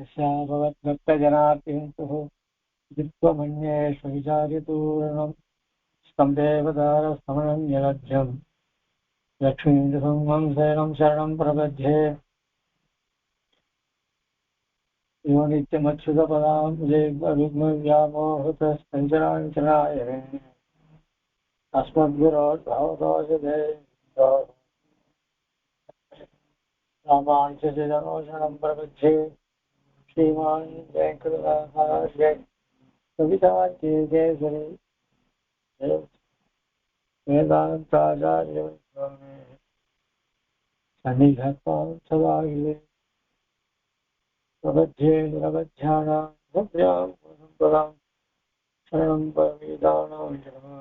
यस्याभवद्भक्तजनार्तिहन्तुः दिक्त्वमन्येषु विचार्यतूर्णम् स्तम्भेवतारस्तमनं निलभ्यम् लक्ष्मीन्दुसंहं शरणं शरणं प्रपद्ये यो नित्यमच्युतपदाम्बुजैर्विघ्नव्यामोहतस्तञ्चराञ्चनाय अस्मद्गुरोर्भवतोषधे रामानुजचरणं प्रपद्ये श्रीमान् वेङ्कटनाथार्य कविताकेसरी वेदान्ताचार्य सन्निधत्तां सदागिरे प्रपद्ये निरवध्यानां भद्र्यां परम्परां शरणं परमेदानां शरणं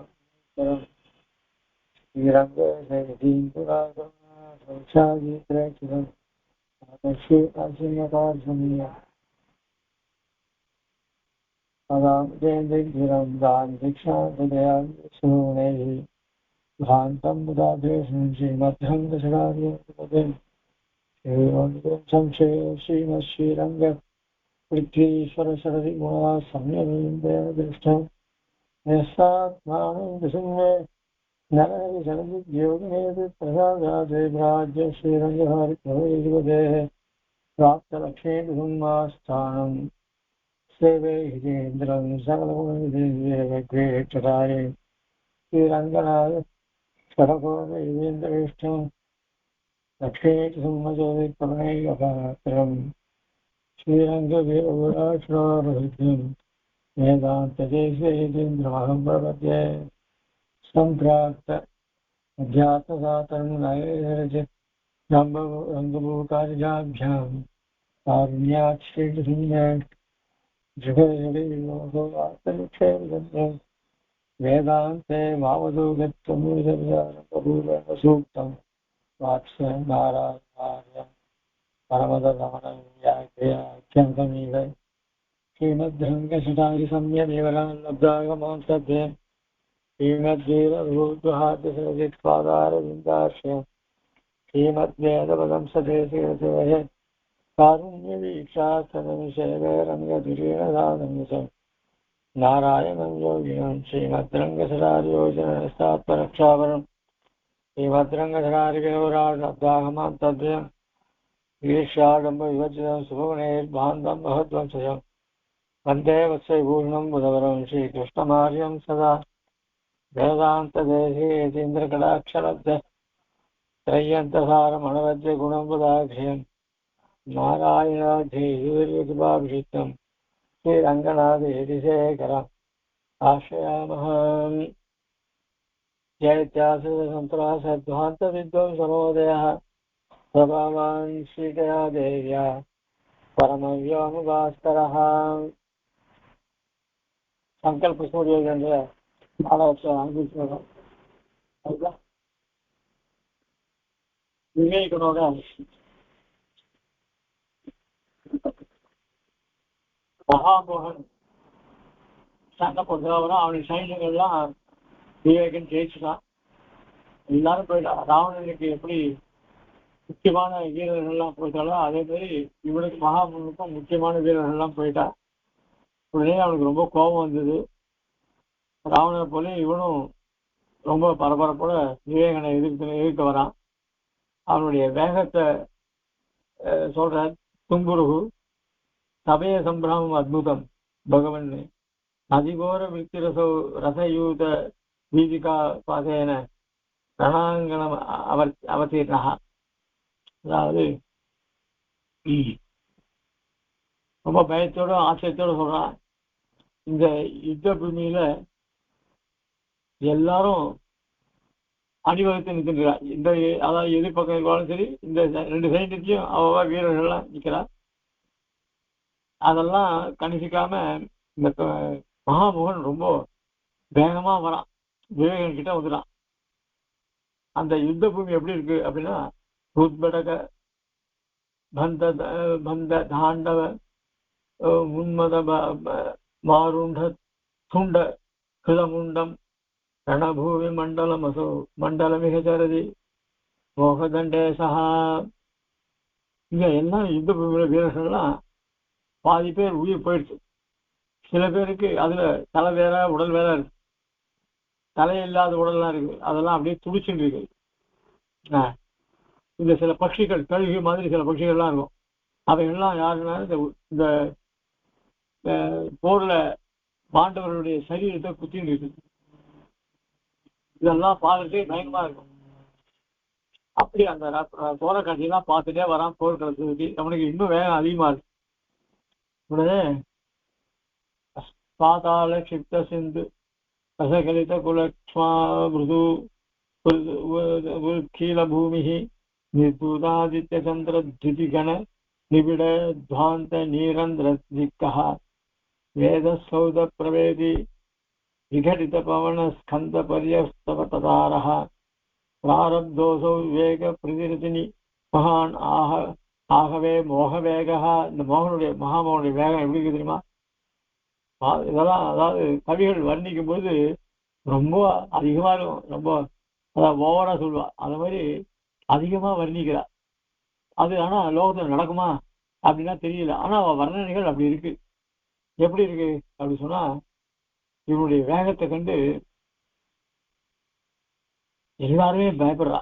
श्रीरङ्गशैलीं पुरातनां श्रीकाशीनकार्जुनीय पदां दान् दीक्षां सुनैः भान्तं मुदाभेषं श्रीमद्रङ्गशरार्यपदं संशय श्रीमश्रीरङ्ग पृथ्वीश्वरसरसि गुणा सम्यक् दृष्टं यस्तात्मानन्दसिंहे नरहरिशरदिद्योगिनेति प्रसादादेवराज्य श्रीरङ्गहरिदेः प्राप्तलक्ष्मीसंस्थानं सेवे हितेन्द्रं सकलगुणविदेवेक्षताय श्रीरङ्गनाथ षडकोपदेवेन्द्रेष्ठं लक्ष्मीसंहजोदिप्रणयपात्रं श्रीरङ्गवीरविराट्रोहितं वेदान्तदेशेन्द्रमहं प्रपद्ये सम्प्राप्त अध्यात्मसातरं नैरचित् रङ्गभूकार्याभ्यां कारुण्यात् श्रीकृष्णे जगदीक्षेत्रं वेदान्ते मावधूगत्वमूलसूक्तं वात्स्यनारायणार्य परमदगमनव्याख्याख्यन्तमीव श्रीमद्रङ्गशतारिसंयमेवलब्धागमां सद्ये श्रीमद्वीरभूत्वहाद्यसरजित्पादारविन्दाश्रय श्रीमद्वेदपदं सदेशे कारुण्यवीक्षासनविषये रङ्गधुरीणदानमिषं नारायणं योगिनं श्रीमद्रङ्गशरार्योजनस्तात्मरक्षावरं श्रीमद्रङ्गशरार्यविवराडब्दागमां तद्वयं ईर्ष्याडम्बविवर्जितं सुभुवनैर्भान्तं महद्वंशजं वन्दे वत्सविभूषणं बुधवरं श्रीकृष्णमार्यं सदा वेदान्तदेशेन्द्रकटाक्षलब्ध त्रय्यन्तसारमणवद्य गुणबुधाघ्रियं नारायणाधीर्यकृपाभिषिक्तं श्रीरङ्गनाथेतिशेखरम् आश्रयामः। जयत्यासन्तरासध्वान्तविद्वंसनोदयः प्रभावान् श्रीदया देव्या परमव्योमभास्करः सङ्कल्पसूर्योगेन्द्र விவேகனோட மகாமோகன் சண்டை போடுறவரும் அவனுக்கு சைன்யங்கள்லாம் விவேகன் ஜெயிச்சுட்டான். எல்லாரும் போயிட்டான். ராவணனுக்கு எப்படி முக்கியமான வீரர்கள்லாம் போயிட்டாலும் அதே மாதிரி இவனுக்கு மகாமோகனுக்கும் முக்கியமான வீரர்கள்லாம் போயிட்டா. உடனே அவனுக்கு ரொம்ப கோபம் வந்தது. ராவணனை போல இவனும் ரொம்ப பரபரப்போட விவேகனை எதிர்க்க வரான். அவனுடைய வேகத்தை சொல்ற தும்புருகு சபய சம்பிரமம் அத்புதம் பகவன் அதிகோர விக்திரசோ ரசயூத வீதிகா பாசேன ரணாங்கணம் அவதீர்ணா. அதாவது ரொம்ப பயத்தோட ஆச்சரியத்தோட சொல்றான். இந்த யுத்த பூமியில எல்லாரும் அணிவகுத்து நிற்கின்றா. இந்த அதாவது எதிர்பக்கம் இருக்காலும் சரி, இந்த ரெண்டு சைன்யத்தையும் அவ்வளவா வீரர்கள்லாம் நிற்கிறா. அதெல்லாம் கணிசிக்காம இந்த மகாமோகன் ரொம்ப வேகமா வரான். விவேகன் கிட்ட வந்துடான். அந்த யுத்த பூமி எப்படி இருக்கு அப்படின்னா உத்படக பந்த தாண்டவ உன்மத மாருண்ட துண்ட கிருதமுண்டம் ரணபூமி மண்டலமசோ மண்டலமிகச்சரதி மோகதண்டே சஹா. இங்க எல்லாம் யுத்த பூமியில வீரர்கள்லாம் பாதி பேர் உயிர் போயிடுச்சு. சில பேருக்கு அதுல தலை வேற உடல் வேற இருக்கு, தலையில்லாத உடல்லாம் இருக்கு, அதெல்லாம் அப்படியே துடிச்சுட்டு இருக்கு. இந்த சில பட்சிகள் கழுகு மாதிரி சில பட்சிகள்லாம் இருக்கும். அவைகள்லாம் யாருன்னா இந்த போர்ல பாண்டவர்களுடைய சரீரத்தை குத்தின்னு இருக்கு. இதெல்லாம் பார்த்துட்டே பயங்கரமா இருக்கும். அப்படி அந்த போற காட்சியெல்லாம் பார்த்துட்டே வரான் போர்க்களத்துக்கு. அவனுக்கு இன்னும் வேகம் அதிகமா இருக்கு. உடனே பாதாள க்ஷிப்த சிந்து ரசகலித குலக்ஷ்மா மிருது கீழபூமி நிர்தூதாதித்ய சந்திர திதிகண நிபிட துவாந்த நீரந்திர திக்கः வேத சௌத பிரவேதி விகடித பவன ஸ்கந்த பரியஸ்தவதாரः பிராரப்தோசௌ விவேக பிரதிரதினி மகான் ஆகவே மோகவேகா. இந்த மோகனுடைய மகாமோகனுடைய வேகம் எப்படி இருக்கு தெரியுமா? இதெல்லாம் அதாவது கவிகள் வர்ணிக்கும் போது ரொம்ப அதிகமா இருக்கும். ரொம்ப அதாவது ஓவரா சொல்லுவா. அந்த மாதிரி அதிகமா வர்ணிக்கிறா. அது ஆனா லோகத்துல நடக்குமா அப்படின்னா தெரியல. ஆனா வர்ணனைகள் அப்படி இருக்கு. எப்படி இருக்கு அப்படி சொன்னா, இவனுடைய வேகத்தை கண்டு எல்லாருமே பயப்படுறா.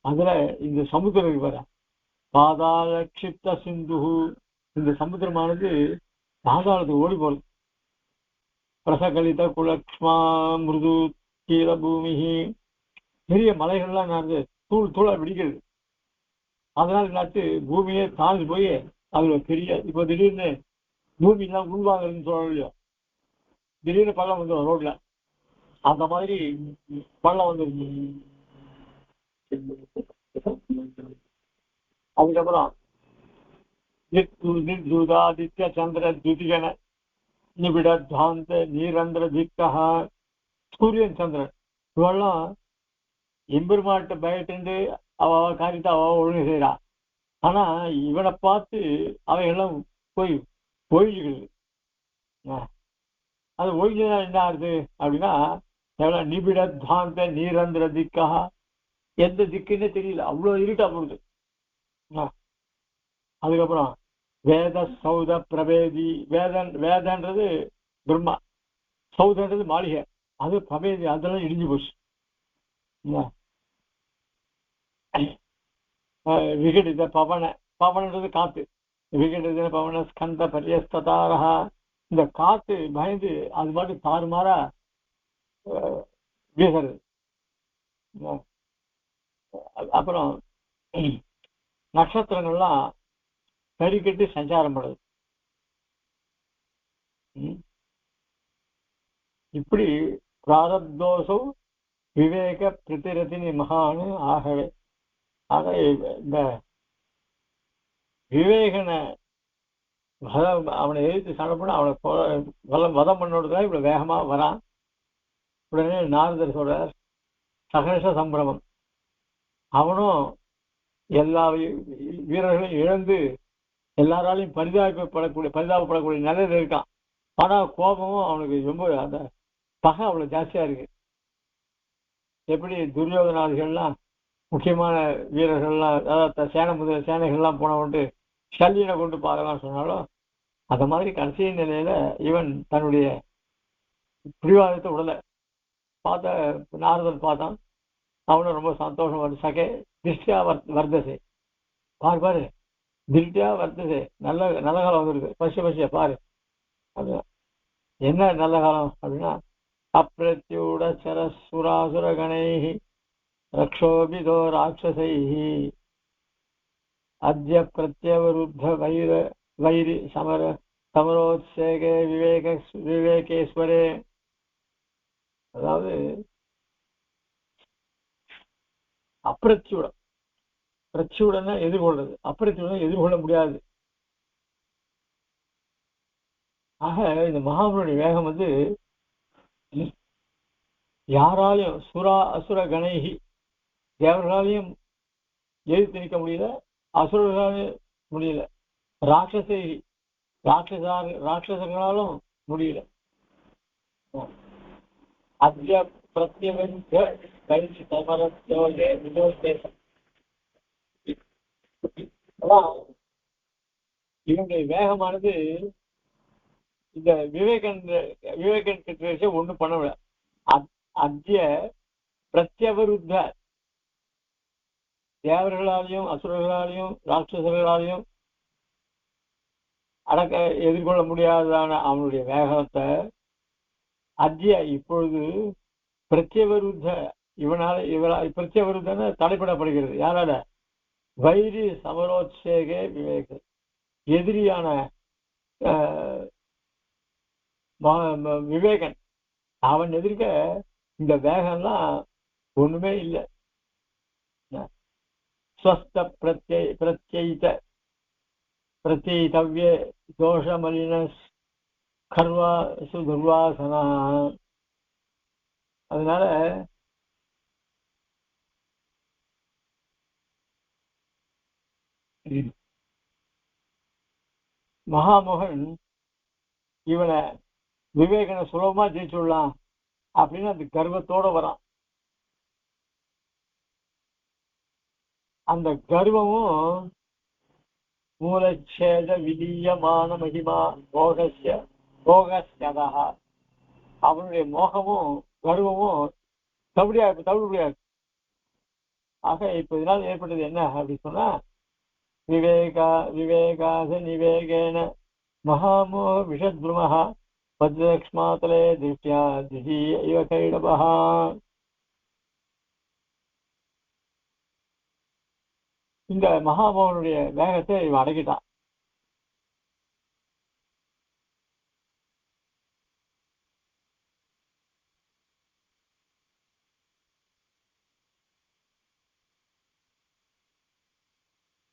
அதுல இந்த சமுத்திரம் இருக்கு பாரு, பாதாள க்ஷிப்த சிந்து, இந்த சமுத்திரமானது பாதாளத்துக்கு ஓடி போறது. பிரசகலித குலக்ஷ்மா மிருது கீழபூமி, பெரிய மலைகள்லாம் நடந்து தூள் தூளா பிடிக்கிறது. அதனால நாட்டு பூமியே தாழ்ந்து போய் அதுல பெரிய இப்போ திடீர்னு பூமி எல்லாம் உள்வாங்கிறதுன்னு சொல்ல இல்லையோ, திடீர்னு பள்ளம் வந்து ரோட்ல அந்த மாதிரி பள்ளம் வந்து. அதுக்கப்புறம் நிர்தூதாதித்ய சந்திர துதிகன நிபிட துவாந்த நீரந்திர திக்கः, சூரியன் சந்திரன் இவெல்லாம் எம்பெருமாட்ட பயட்டு அவ காரியத்தை அவ ஒழுங்கு செய்யறா. ஆனா இவனை பார்த்து அவையெல்லாம் போய் ஒழிஞ்சுக்கிறது. அது ஒழிஞ்சதா என்ன ஆகுது அப்படின்னா, நிபிட துவாந்த நீரந்திர திக்கः, எந்த திக்குன்னே தெரியல, அவ்வளவு இருட்டா போகுது. அதுக்கப்புறம் வேத சௌத பிரபேதி, வேதன்றது பிரம்மா, சௌதன்றது மாளிகை, அது பிரபேதி அதெல்லாம் இடிஞ்சு போச்சு. விகடித பவன, பவனன்றது காத்து, விகடித பவன ஸ்கந்த பரியஸ்ததாரஹா, இந்த காத்து பயந்து அது பாட்டு தாறுமாறா வீசுறது. அப்புறம் நட்சத்திரங்கள்லாம் கறிக்கட்டி சஞ்சாரம் பண்ணுது. இப்படி பிராரப்தோசௌ விவேக பிரதிரதினி மகானு ஆகவே. ஆக இந்த விவேகனை அவனை எதிர்த்து சண்டை பண்ண அவனை வதம் பண்ணோடுதான் இவ்வளவு வேகமா வரான். உடனே நாரதர் சொல்றார், சகர்ஷ சம்பிரமம், அவனும் எல்லா வீரர்களையும் இழந்து எல்லாராலையும் பரிதாபப்படக்கூடிய நிலையில இருக்கான். ஆனா கோபமும் அவனுக்கு ரொம்ப, அந்த பகை அவ்வளவு ஜாஸ்தியா இருக்கு. எப்படி துரியோதனாதிகள்லாம் முக்கியமான வீரர்கள்லாம், அதாவது சேனைகள்லாம் போனவன்ட்டு சல்லியனை கொண்டு பார்க்கலாம் சொன்னாலும், அந்த மாதிரி கடைசி நிலையில இவன் தன்னுடைய பிடிவாதத்தை உடலை பார்த்த நாரதன் பார்த்தான். அவனும் ரொம்ப சந்தோஷம் வந்து, சகே திருஷ்டியா வர்த்தசே, பாரு திருஷ்டியா வர்த்தசே, நல்ல நல்ல காலம் வந்துருக்கு, பசிய பாரு. அது என்ன நல்ல காலம் அப்படின்னா, அப்பிரத்யூட சரசுராசுர கணை ரக்ஷோபிதோ ராட்சசை அத்ய பிரத்யவருத்த வைரி சமரோத்சேகே விவேகேஸ்வரே. அதாவது அப்பிரத்யூடம், பிரத்யூடனை எதிர்கொள்றது, அப்பிரத்யூடன் எதிர்கொள்ள முடியாது. ஆக இந்த மகாபலியுடைய வேகம் வந்து யாராலையும் அசுர கணைகி, தேவர்களாலையும் எதிர்த்து நிற்க முடியல, அசுரர்களாலையும் முடியல, ராட்சசங்களாலும் முடியல. அத்ய இவனுடைய வேகமானது இந்த விவேகன் கிட்ட ஒண்ணும் பண்ண முடியாது. அத்திய பிரத்யவருத்த தேவர்களாலையும் அசுரர்களாலையும் ராட்சசர்களாலையும் எதிர்கொள்ள முடியாததான அவனுடைய வேகத்தை அத்திய இப்பொழுது பிரத்யவருத்த பிரத்யவருத்தன தடைப்படப்படுகிறது. யாரால? வைரி சமரோத்சேக விவேக எதிரியான விவேகன் அவன் எதிர்க்க இந்த வேகம்லாம் ஒண்ணுமே இல்லை. ஸ்வஸ்த பிரத்யயித்தவ்ய தோஷமலின கர்வா சுதுர்வாசனா. அதனால மகாமோகன் இவனை விவேகனை சுலபமா ஜெயிச்சுடலாம் அப்படின்னு அந்த கர்வத்தோட வரான். அந்த கர்வமும் மூலச்சேத விலீயமான மகிமா போகஸ்யதா அவனுடைய மோகமும் கர்வமும் தவிடுபடியாது. ஆக இப்ப இதனால் ஏற்பட்டது என்ன அப்படின்னு சொன்னா, விவேகாத நிவேகேன மகாமோக விஷத்ருமஹ வஜ்ரக்ஷ்மாதலே திருஷ்டியா திடீய இவ கைடபஹ. இந்த மகாமோகனுடைய வேகத்தை இவன் அடக்கிட்டான்.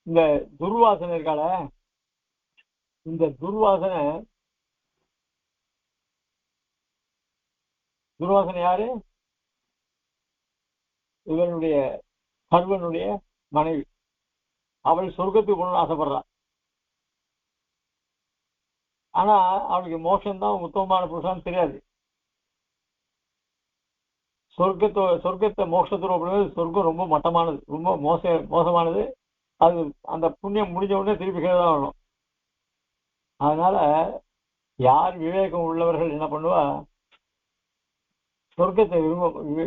இந்த துர்வாசனை இருக்கால, இந்த துர்வாசனை யாரு? இவனுடைய கர்வனுடைய மனைவி. அவள் சொர்க்கத்துக்கு போகணும்னு ஆசைப்படுறான். ஆனா அவளுக்கு மோட்சம்தான் உத்தமமான புருஷன் தெரியாது. சொர்க்கத்தை மோட்சத்தோட ஒப்பிடும்போது சொர்க்கம் ரொம்ப மட்டமானது, ரொம்ப மோசமானது. அது அந்த புண்ணியம் முடிஞ்ச உடனே திருப்பி கீழே தான் வரணும். அதனால யார் விவேகம் உள்ளவர்கள் என்ன பண்ணுவா, சொர்க்கத்தை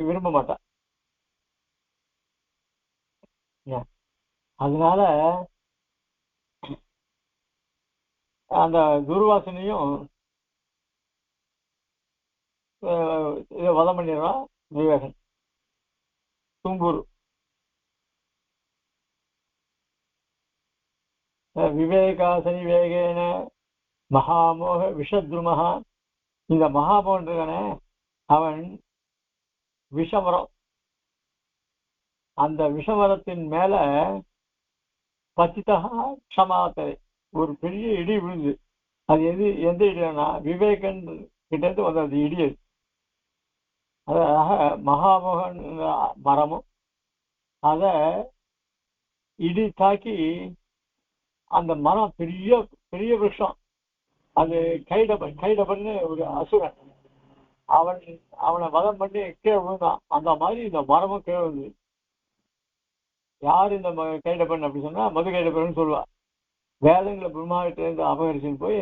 விரும்ப மாட்டா. அதனால அந்த துர்வாசனையும் இதை வதம் பண்ணிடுறான் விவேகன். தும்பூர் விவேகாசனி வேகேன மகாமோக விஷத்ருமஹா. இந்த மகாமோகன் இருக்கானே அவன் விஷமரம். அந்த விஷமரத்தின் மேல பச்சிதா க்ஷமாத்தை ஒரு பெரிய இடி விழுந்து. அது எந்த இடினா விவேகன் கிட்ட இருந்து வந்த அது இடி. அதாக மகாமோகன் மரமும் அத இடி தாக்கி அந்த மரம் பெரிய பெரிய விஷம். அது கைடபன்னு ஒரு அசுரன், அவனை வதம் பண்ணி கீழே விழுந்தான். அந்த மாதிரி இந்த மரமும் கீழே விழுந்து. யாரு இந்த கைடபன் அப்படி சொன்னா மது கைடபன் சொல்லுவா. வேதங்களை பிரம்மாவிட்ட இருந்து அபகரிச்சுன்னு போய்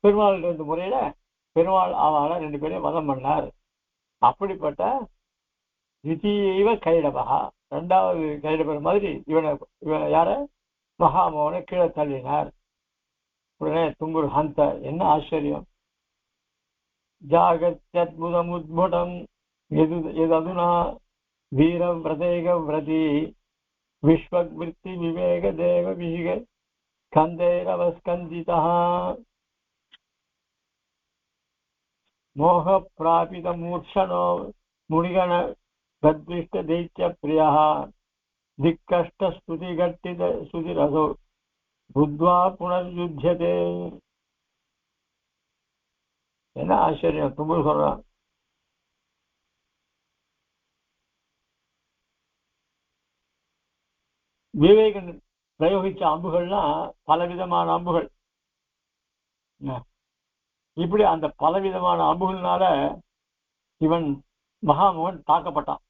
பெருமாள் இருந்த முறையில பெருமாள் அவளை 2 பேரையும் வதம் பண்ணார். அப்படிப்பட்ட திதீயைவ கைடபகா 2வது கைடபர் மாதிரி இவனை யார மகாமோகனை கீழே தள்ளினார். உடனே தும்புரு ஹந்த என்ன ஆச்சரியம். ஜாகத்யத்புதமுத்புடம் எததுனா வீர விரதேக விரதி விஸ்வக்விருத்தி விவேக தேவ விஹிக ஸ்கந்தேரவஸ்கந்திதா மோக பிராபித மூர்ஷனோ முனிகண கத்விஷ்ட தைத்ய பிரியா திக்கஷ்ட ஸ்துதி கட்டித சுதிரசோ புத்வா புனர்யுத்தியதே. என்ன ஆச்சரியம். தும்பு சொல்றான், விவேகன் பிரயோகிச்ச அம்புகள்லாம் பலவிதமான அம்புகள். இப்படி அந்த பலவிதமான அம்புகள்னால இவன் மகாமோகன் தாக்கப்பட்டான்.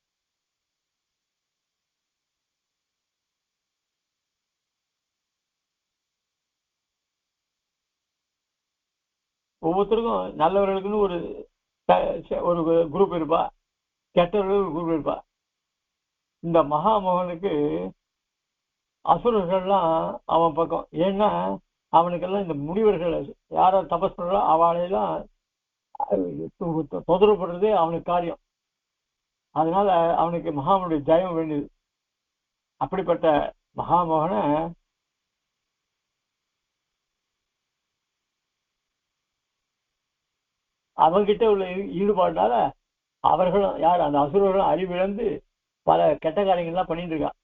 ஒவ்வொருத்தருக்கும் நல்லவர்களுக்குன்னு ஒரு குரூப் இருப்பா, கெட்டவர்களுக்கு ஒரு குரூப் இருப்பா. இந்த மகாமோகனுக்கு அசுரர்கள்லாம் அவன் பக்கம். ஏன்னா அவனுக்கெல்லாம் இந்த முனிவர்கள் யார தபஸ் பண்றோ அவளையெல்லாம் தொந்தரவு பண்றதே அவனுக்கு காரியம். அதனால அவனுக்கு மகாமனுடைய ஜெயம் வேண்டியது. அப்படிப்பட்ட மகாமோகனை அவன்கிட்ட உள்ள ஈடுபாடுனால அவர்களும் யார் அந்த அசுரர்களும் அறிவிழந்து பல கெட்ட காரியங்கள்லாம் பண்ணிட்டு இருக்கான்.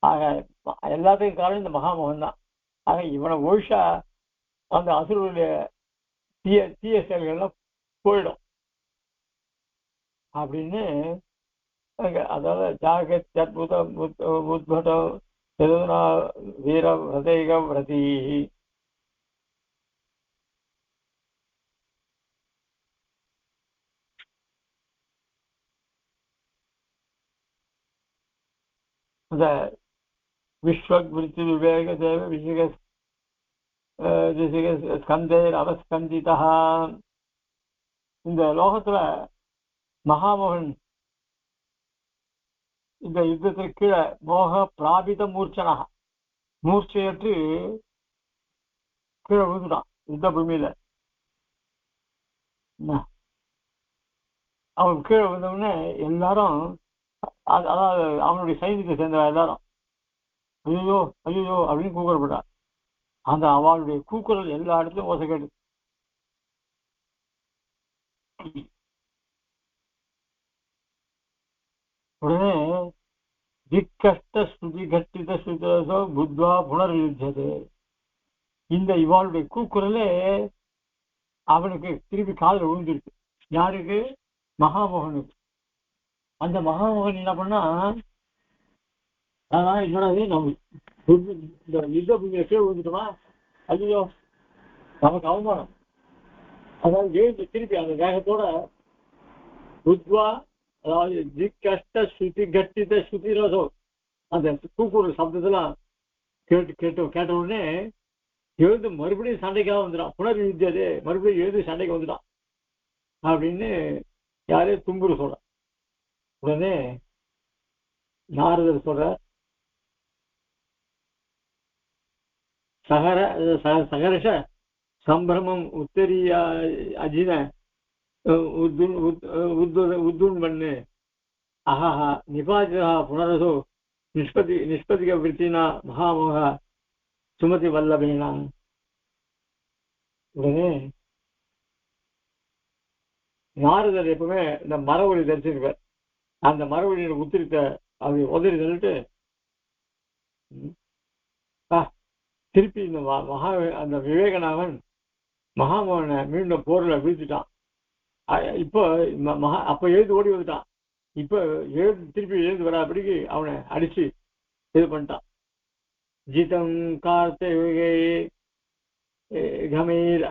ஆக எல்லாத்துக்கும் காரணம் இந்த மகாமோகன் தான். ஆக இவனை ஒழிச்சா அந்த அசுரருடைய தீய தீய செயல்கள்லாம் போயிடும் அப்படின்னு. அதாவது ஜாகத் அத்புதம் உத்படம் வீர ஹதேக விரதி. அந்த விஸ்வக்விருத்தி விவேக தேவ விசிக ஸ்கந்தேர் அவஸ்கந்திதா. இந்த லோகத்துல மகாமோகன் இந்த யுத்தத்திற்கு கீழே மோக பிராபித மூர்ச்சனாக மூர்ச்சையற்று கீழே விழுந்துட்டான் யுத்த பூமியில. அவன் கீழே விழுந்தவுடனே எல்லாரும், அதாவது அவனுடைய சைன்யத்தை சேர்ந்த எல்லாரும் ஐயோ ஐயோ அப்படின்னு கூக்குறப்பட்டான். அந்த அவளுடைய கூக்குரல் எல்லா இடத்துலயும் ஓசை கேட்டு. உடனே திக்கஷ்ட ஸ்ருதி கட்டித ஸ்ருதோ புத்வா புனர்யுத்தது. இந்த இவாளுடைய கூக்குரலே அவனுக்கு திருப்பி காதில் விழுந்துருக்கு. யாருக்கு? மகாமோகனுக்கு. அந்த மகாமோகன் என்ன பண்ணா, என்னடா நம்ம இந்த யுத்த பூமியில கீழே விழுந்துட்டோமா, ஐயோ நமக்கு அவமானம். அதாவது எழுந்து திருப்பி அந்த வேகத்தோட புத்வா, அதாவது திக்கஷ்ட ஸ்ருதி கட்டித ஸ்ருதிரசோ அந்த கூக்குரல் சப்தத்தெல்லாம் கேட்ட உடனே எழுந்து மறுபடியும் சண்டைக்காக வந்துட்டான். புனர் யுத்தது மறுபடியும் எழுந்து சண்டைக்கு வந்துட்டான் அப்படின்னு யாரே தும்புரு சொல்ற. உடனே நாரதர் சொல்ற, சகர்ஷ சம்பிரமம் உத்தரிய அஜின உத்துன் பண்ணு அஹா நிபாஜா புனரசோ நிஷ்பதிக விருத்தினா மகாமோக சுமதி வல்லபேனா. உடனே நாரதர் எப்பவுமே இந்த மரவழி தரிசிருப்பார். அந்த மரவழியோட உத்திரித்த அப்படி உதறி தள்ளிட்டு திருப்பி இந்த அந்த விவேகநாதன் மகாமோகனை மீண்டும் போர்ல வீழ்த்திட்டான். இப்போ அப்ப எழுந்து ஓடி வந்துட்டான். இப்ப திருப்பி எழுந்து வராபடிக்கு அவனை அடிச்சு இது பண்ணிட்டான். ஜிதம் கார்த்திகே கமீர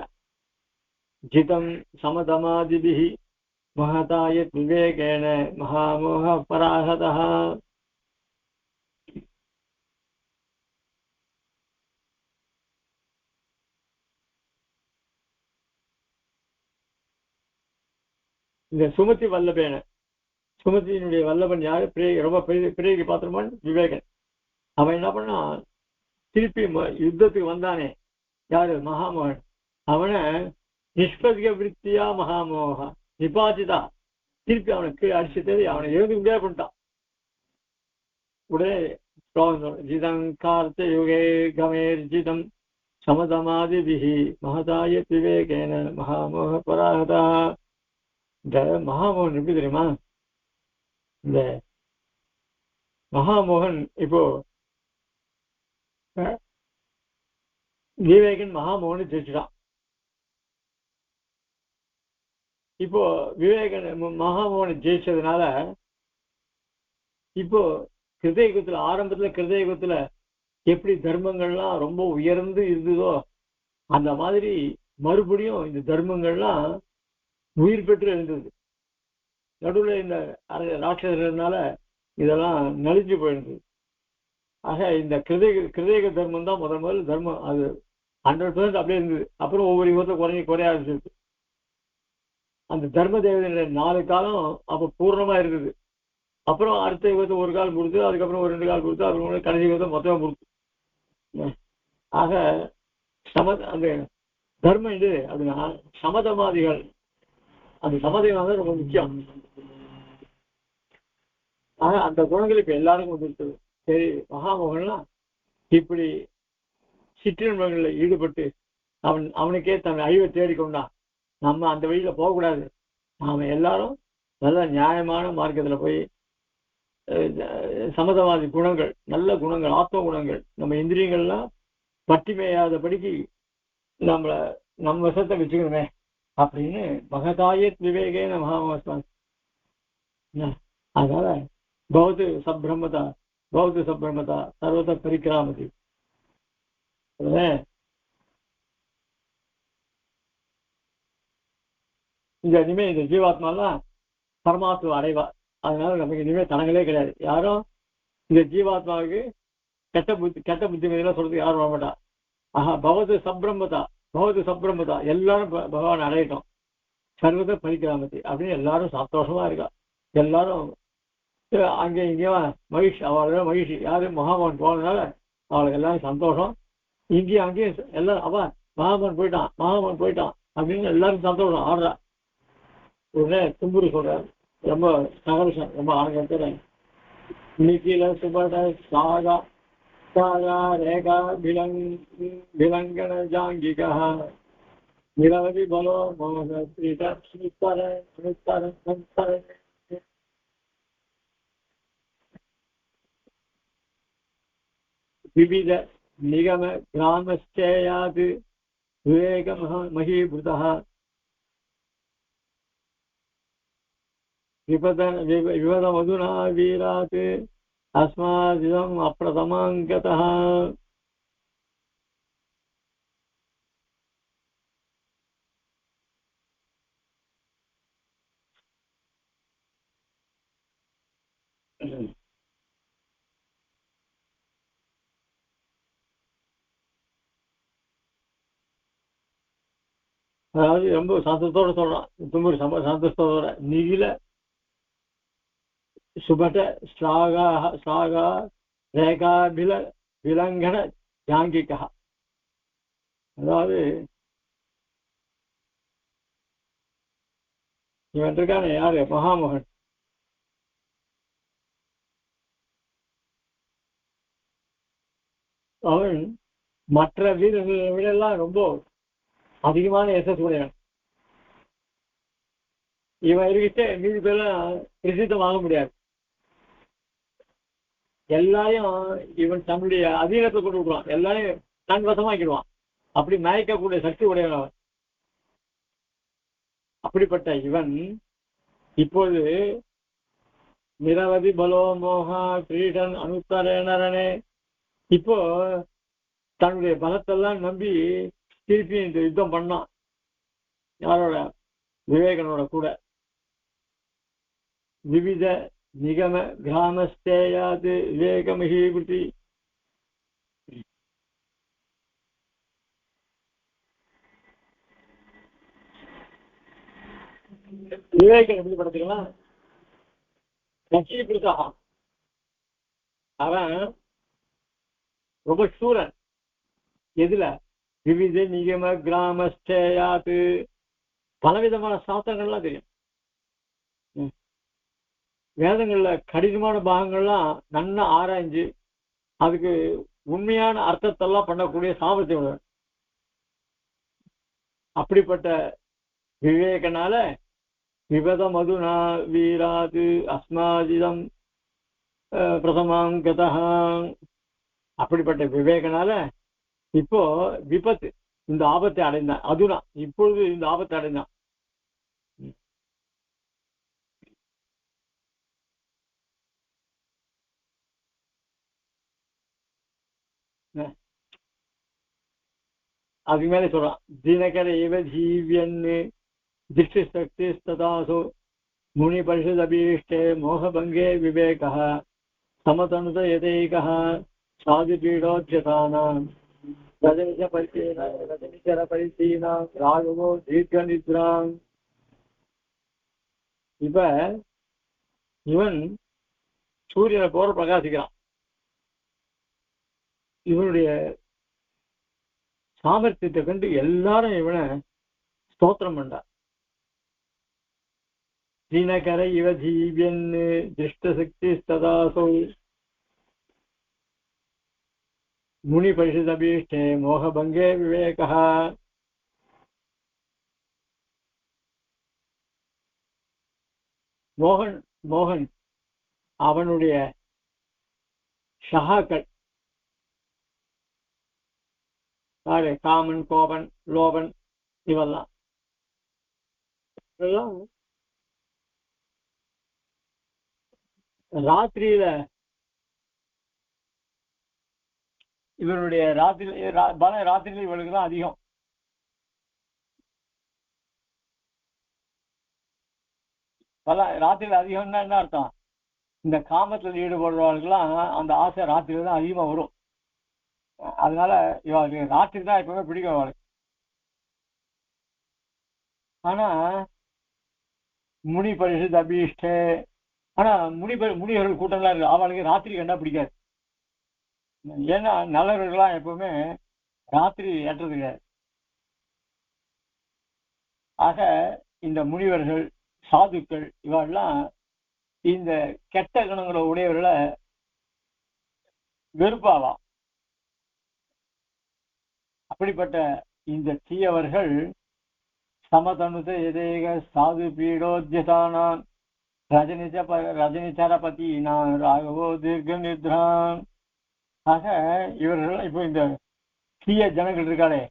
ஜிதம் சமதமாதிபிஹி மகதாய விவேகேன மகாமோக பராஹதா. இந்த சுமதி வல்லபேன, சுமதியினுடைய வல்லபன் யாரு? ரொம்ப பிரியக்கு பாத்திரமான் விவேகன். அவன் என்ன பண்ணா, திருப்பி யுத்தத்துக்கு வந்தானே யாரு? மகாமோகன். அவனை நிஷ்பதிக விருத்தியா மகாமோக நிபாஜிதா திருப்பி அவனுக்கு அடிச்சுட்டு அவனை எழுந்து முடியாது பண்ணிட்டான். உடனே ஜிதங்கார்த்த யுகே கமேர் ஜிதம் சமதமாதிபிஹி மகதாய விவேகேன மகாமோக பராகதா. இந்த மகாமோகன் எப்படி தெரியுமா? இந்த மகாமோகன் இப்போ விவேகன் மகாமோகனை ஜெயிச்சுட்டான். இப்போ விவேகன் மகாமோகனை ஜெயிச்சதுனால இப்போ கிருதயுகத்துல ஆரம்பத்துல கிருதயுகத்துல எப்படி தர்மங்கள்லாம் ரொம்ப உயர்ந்து இருந்ததோ அந்த மாதிரி மறுபடியும் இந்த தர்மங்கள்லாம் உயிர் பெற்று இருந்தது. நடுவில் இந்த ராட்சசர்களால இதெல்லாம் நலிஞ்சு போயிருந்தது. ஆக இந்த கிருதயுக தர்மம் தான் முதல்ல தர்மம். அது 100% அப்படியே இருந்தது. அப்புறம் ஒவ்வொரு யுகத்தை குறைய ஆரம்பிச்சிருக்கு. அந்த தர்ம தேவதையினுடைய 4 காலம் அப்ப பூர்ணமா இருக்குது. அப்புறம் அடுத்த யுகத்தை ஒரு கால் கொடுத்து, அதுக்கப்புறம் ஒரு 2 கால் கொடுத்து, அப்புறம் கடைசி யுகத்தை மொத்தமா கொடுத்து. ஆக அந்த தர்மம் இது அப்படின்னா சமதமாதிகள், அந்த சமதம் தான் ரொம்ப முக்கியம். ஆக அந்த குணங்கள் இப்ப எல்லாருக்கும் வந்துருக்குது. சரி, மகாமோகன்லாம் இப்படி சிற்றின்பங்களில் ஈடுபட்டு அவனுக்கே தன் அழிவை தேடிக்கொண்டான். நம்ம அந்த வழியில போகக்கூடாது. நாம எல்லாரும் நல்ல நியாயமான மார்க்கத்துல போய் சமதவாதி குணங்கள், நல்ல குணங்கள், ஆத்ம குணங்கள், நம்ம இந்திரியங்கள்லாம் பட்டிமையாதபடிக்கு நம்ம வசத்தை வச்சுக்கணுமே அப்படின்னு மகதாய விவேகேன மகாமஸ்வாமி. அதனால பௌத்த சப்ரமதா சர்வத பரிக்கிராமதி. இனிமே இந்த ஜீவாத்மாலாம் பரமாத்மா அடைவா. அதனால நமக்கு இனிமே தடங்களே கிடையாது. யாரும் இந்த ஜீவாத்மாவுக்கு கெட்ட புத்தி மீதெல்லாம் சொல்றதுக்கு யாரும் வர மாட்டா. ஆஹா, பவது சப்ரமதா எல்லாரும் பகவான் அடையட்டும். சர்வத பரிக்கிராமதி அப்படின்னு எல்லாரும் சந்தோஷமா இருக்கா. எல்லாரும் அங்கே இங்கேயும் மகிழ்ச்சி, அவளோட மகிழ்ச்சி. யாரு மகாமோகன் போனதுனால அவளுக்கு எல்லாரும் சந்தோஷம். இங்கேயும் அங்கேயும் எல்லாரும் அவன் மகாமோகன் போயிட்டான் அப்படின்னு எல்லாரும் சந்தோஷம் ஆடுறா. உடனே தும்புரு சொல்ற, ரொம்ப சகர்ஷம், ரொம்ப ஆனந்தத்துல நிக்கில சுபட சாகா ரேகா விலங்கன ஜாங்கிகா நிரவதி பலோ மோக விவித நிகம கிராமஸ்டேயாது விவேக மகீபுதா விபத மதுனா வீராத் அஸ்மாதிதம் அப்பிரதமாங்கதः. அதாவது ரொம்ப சந்தோஷத்தோட சொல்றான் தும்பூர், சந்தோஷத்தோட நிகில சுபட ஸ்லாகா ரேகா விலங்கன ஜாங்கிகா. அதாவது இவன் இருக்கான யாரு, மகாமோகன். அவன் மற்ற வீரர்களை விட எல்லாம் ரொம்ப அதிகமான எசஸ் உடையவன். இவன் இருக்கிட்டே மீதி பேர்லாம் பிரசித்தம் வாங்க முடியாது. எல்லாரையும் இவன் தன்னுடைய அதீனத்தை கொண்டு விடுவான், எல்லாரையும் தன் வசமாக்கிடுவான். அப்படி மயக்கக்கூடிய சக்தி உடையவன் அவன். அப்படிப்பட்ட இவன் இப்போது நிரவதி பலோ மோகா கிரீடன் அனுத்தரேனரனே, இப்போ தன்னுடைய பலத்தெல்லாம் நம்பி திருப்பி இந்த யுத்தம் பண்ணான். யாரோட? விவேகனோட கூட. விவித நிகம கிராமஸ்தேயாது விவேகமஹீபுதி. விவேகன் எப்படி படுத்துக்கலாம்? லட்சியபிரதா, அவன் ரொம்ப சூரன். எதுல? விவித நிகம கிராமஸ்தேயாது, பலவிதமான சாஸ்திரங்கள்லாம் தெரியும். வேதங்கள்ல கடினமான பாகங்கள்லாம் நன்னா ஆராய்ஞ்சு அதுக்கு உண்மையான அர்த்தத்தெல்லாம் பண்ணக்கூடிய சாமர்த்தியம் உள்ளவன். அப்படிப்பட்ட விவேகனால விபத மதுனா வீராது அஸ்மாதிதம் பிரதமாங்கதா. அப்படிப்பட்ட விவேகனால இப்போ விபத்து, இந்த ஆபத்தை அடைந்தான். அதுனா இப்பொழுது இந்த ஆபத்தை அடைந்தான். அதுக்கு மேலே சொல்றான், தினகர ஏவ ஜீவியன்னு திருஷ்டி சக்தி ததாசோ முனி பரிஷத் அபீஷ்டே மோகபங்கே விவேக சமதனுத யதைக சாது பீடோத்யதானாம் ரஜனிச்சர பரிசீனாம் ராகவோ தீர்க்க நித்ராம். இப்ப இவன் சூரியனை போற பிரகாசிக்கிறான். இவனுடைய சாமர்த்தியத்தை கண்டு எல்லாரும் இவனை ஸ்தோத்திரம் பண்றார். தினகர இவ ஜீவியன் திருஷ்டசக்தி ததாசோ முனி பரிஷதபீஷ்டே மோகபங்கே விவேகா. மோகன் அவனுடைய சகாக்கள் காமன், கோபன், லோபன் இவெல்லாம் ராத்திரியில இவருடைய ராத்திரியில இவளுக்கு தான் அதிகம். ராத்திரியில அதிகம்னா என்ன அர்த்தம்? இந்த காமத்தில் ஈடுபடுறவர்களுக்கெல்லாம் அந்த ஆசை ராத்திரியில தான் அதிகமா வரும். அதனால இவளுக்கு ராத்திரி தான் எப்பவுமே பிடிக்கும் அவளுக்கு. ஆனா முனி பரிஷத் அபீஷ்ட, ஆனா முனிவர்கள் கூட்டம்லாம் இருக்கு, அவளுக்கு ராத்திரி கண்டா பிடிக்காது. ஏன்னா நல்லவர்கள்லாம் எப்பவுமே ராத்திரி ஏற்றது கிடையாது. ஆக இந்த முனிவர்கள், சாதுக்கள் இவெல்லாம் இந்த கெட்ட குணங்களை உடையவர்களை வெறுப்பாவாம். அப்படிப்பட்ட இந்த தீயவர்கள் சமதனுத எதேக சாது பீடோத்யதானான் ரஜனிச்சரபதி நான் ராகவோ தீர்க்க நித்ரான். ஆக இவர்கள் இப்போ இந்த தீய ஜனங்கள் இருக்காளே,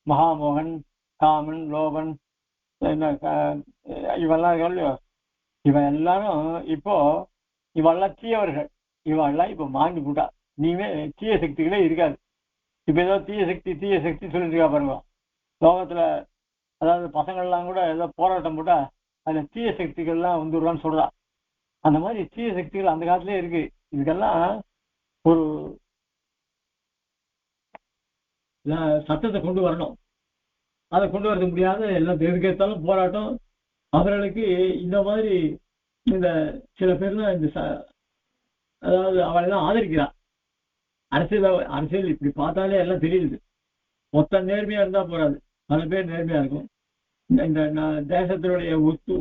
மகாமோகன், காமன், லோபன், இவெல்லாம் இவன் எல்லாரும் இப்போ இவெல்லாம் தீயவர்கள். இவெல்லாம் இப்போ மாண்டி போட்டா, நீமே தீய சக்திகளே இருக்காது. இப்ப ஏதோ தீய சக்தி சொல்லிட்டு இருக்கா பாருங்க லோகத்துல. அதாவது பசங்கள்லாம் கூட ஏதோ போராட்டம் போட்டா அதுல தீய சக்திகள்லாம் வந்துடுறான்னு சொல்றா. அந்த மாதிரி தீய சக்திகள் அந்த காலத்திலே இருக்கு. இதுக்கெல்லாம் ஒரு சட்டத்தை கொண்டு வரணும். அதை கொண்டு வரது முடியாத எல்லாம் எதுக்கேற்றாலும் போராட்டம். அவர்களுக்கு இந்த மாதிரி இந்த சில பேர்லாம் இந்த அதாவது அவளெல்லாம் ஆதரிக்கிறான். அரசியல் இப்படி பார்த்தாலே எல்லாம் தெரியுது. மொத்த நேர்மையா இருந்தா போறாது, பல பேர் நேர்மையா இருக்கும். இந்த தேசத்தினுடைய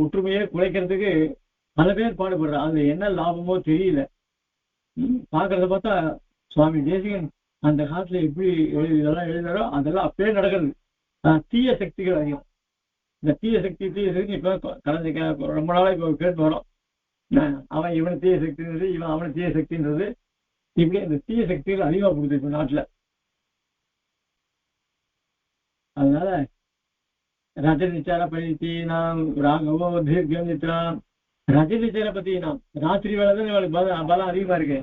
ஒற்றுமையை குலைக்கிறதுக்கு பல பேர் பாடுபடுறான். அது என்ன லாபமோ தெரியல. பாக்குறத பார்த்தா சுவாமி தேசிகன் அந்த காலத்துல எப்படி இதெல்லாம் எழுதுறாரோ அதெல்லாம் அப்படியே நடக்கிறது. தீய சக்திகள் அதிகம். இந்த தீய சக்தி இப்ப கலைஞ்ச ரொம்ப நாளா இப்ப கேட்டு வரோம். அவன் இவனை தீய சக்தின்றது, இவன் அவனை தீய சக்தின்றது, இப்படி இந்த தீய சக்திகள் அதிகமா கொடுத்து இப்ப நாட்டுல. அதனால ரஜனிச்சார பத்தி நாம் ராகவோ தீர்க்க நித்ராம். ரஜனிச்சார பத்தி நாம் ராத்திரி வேலை தான் இவளுக்கு பலம் அதிகமா இருக்கு.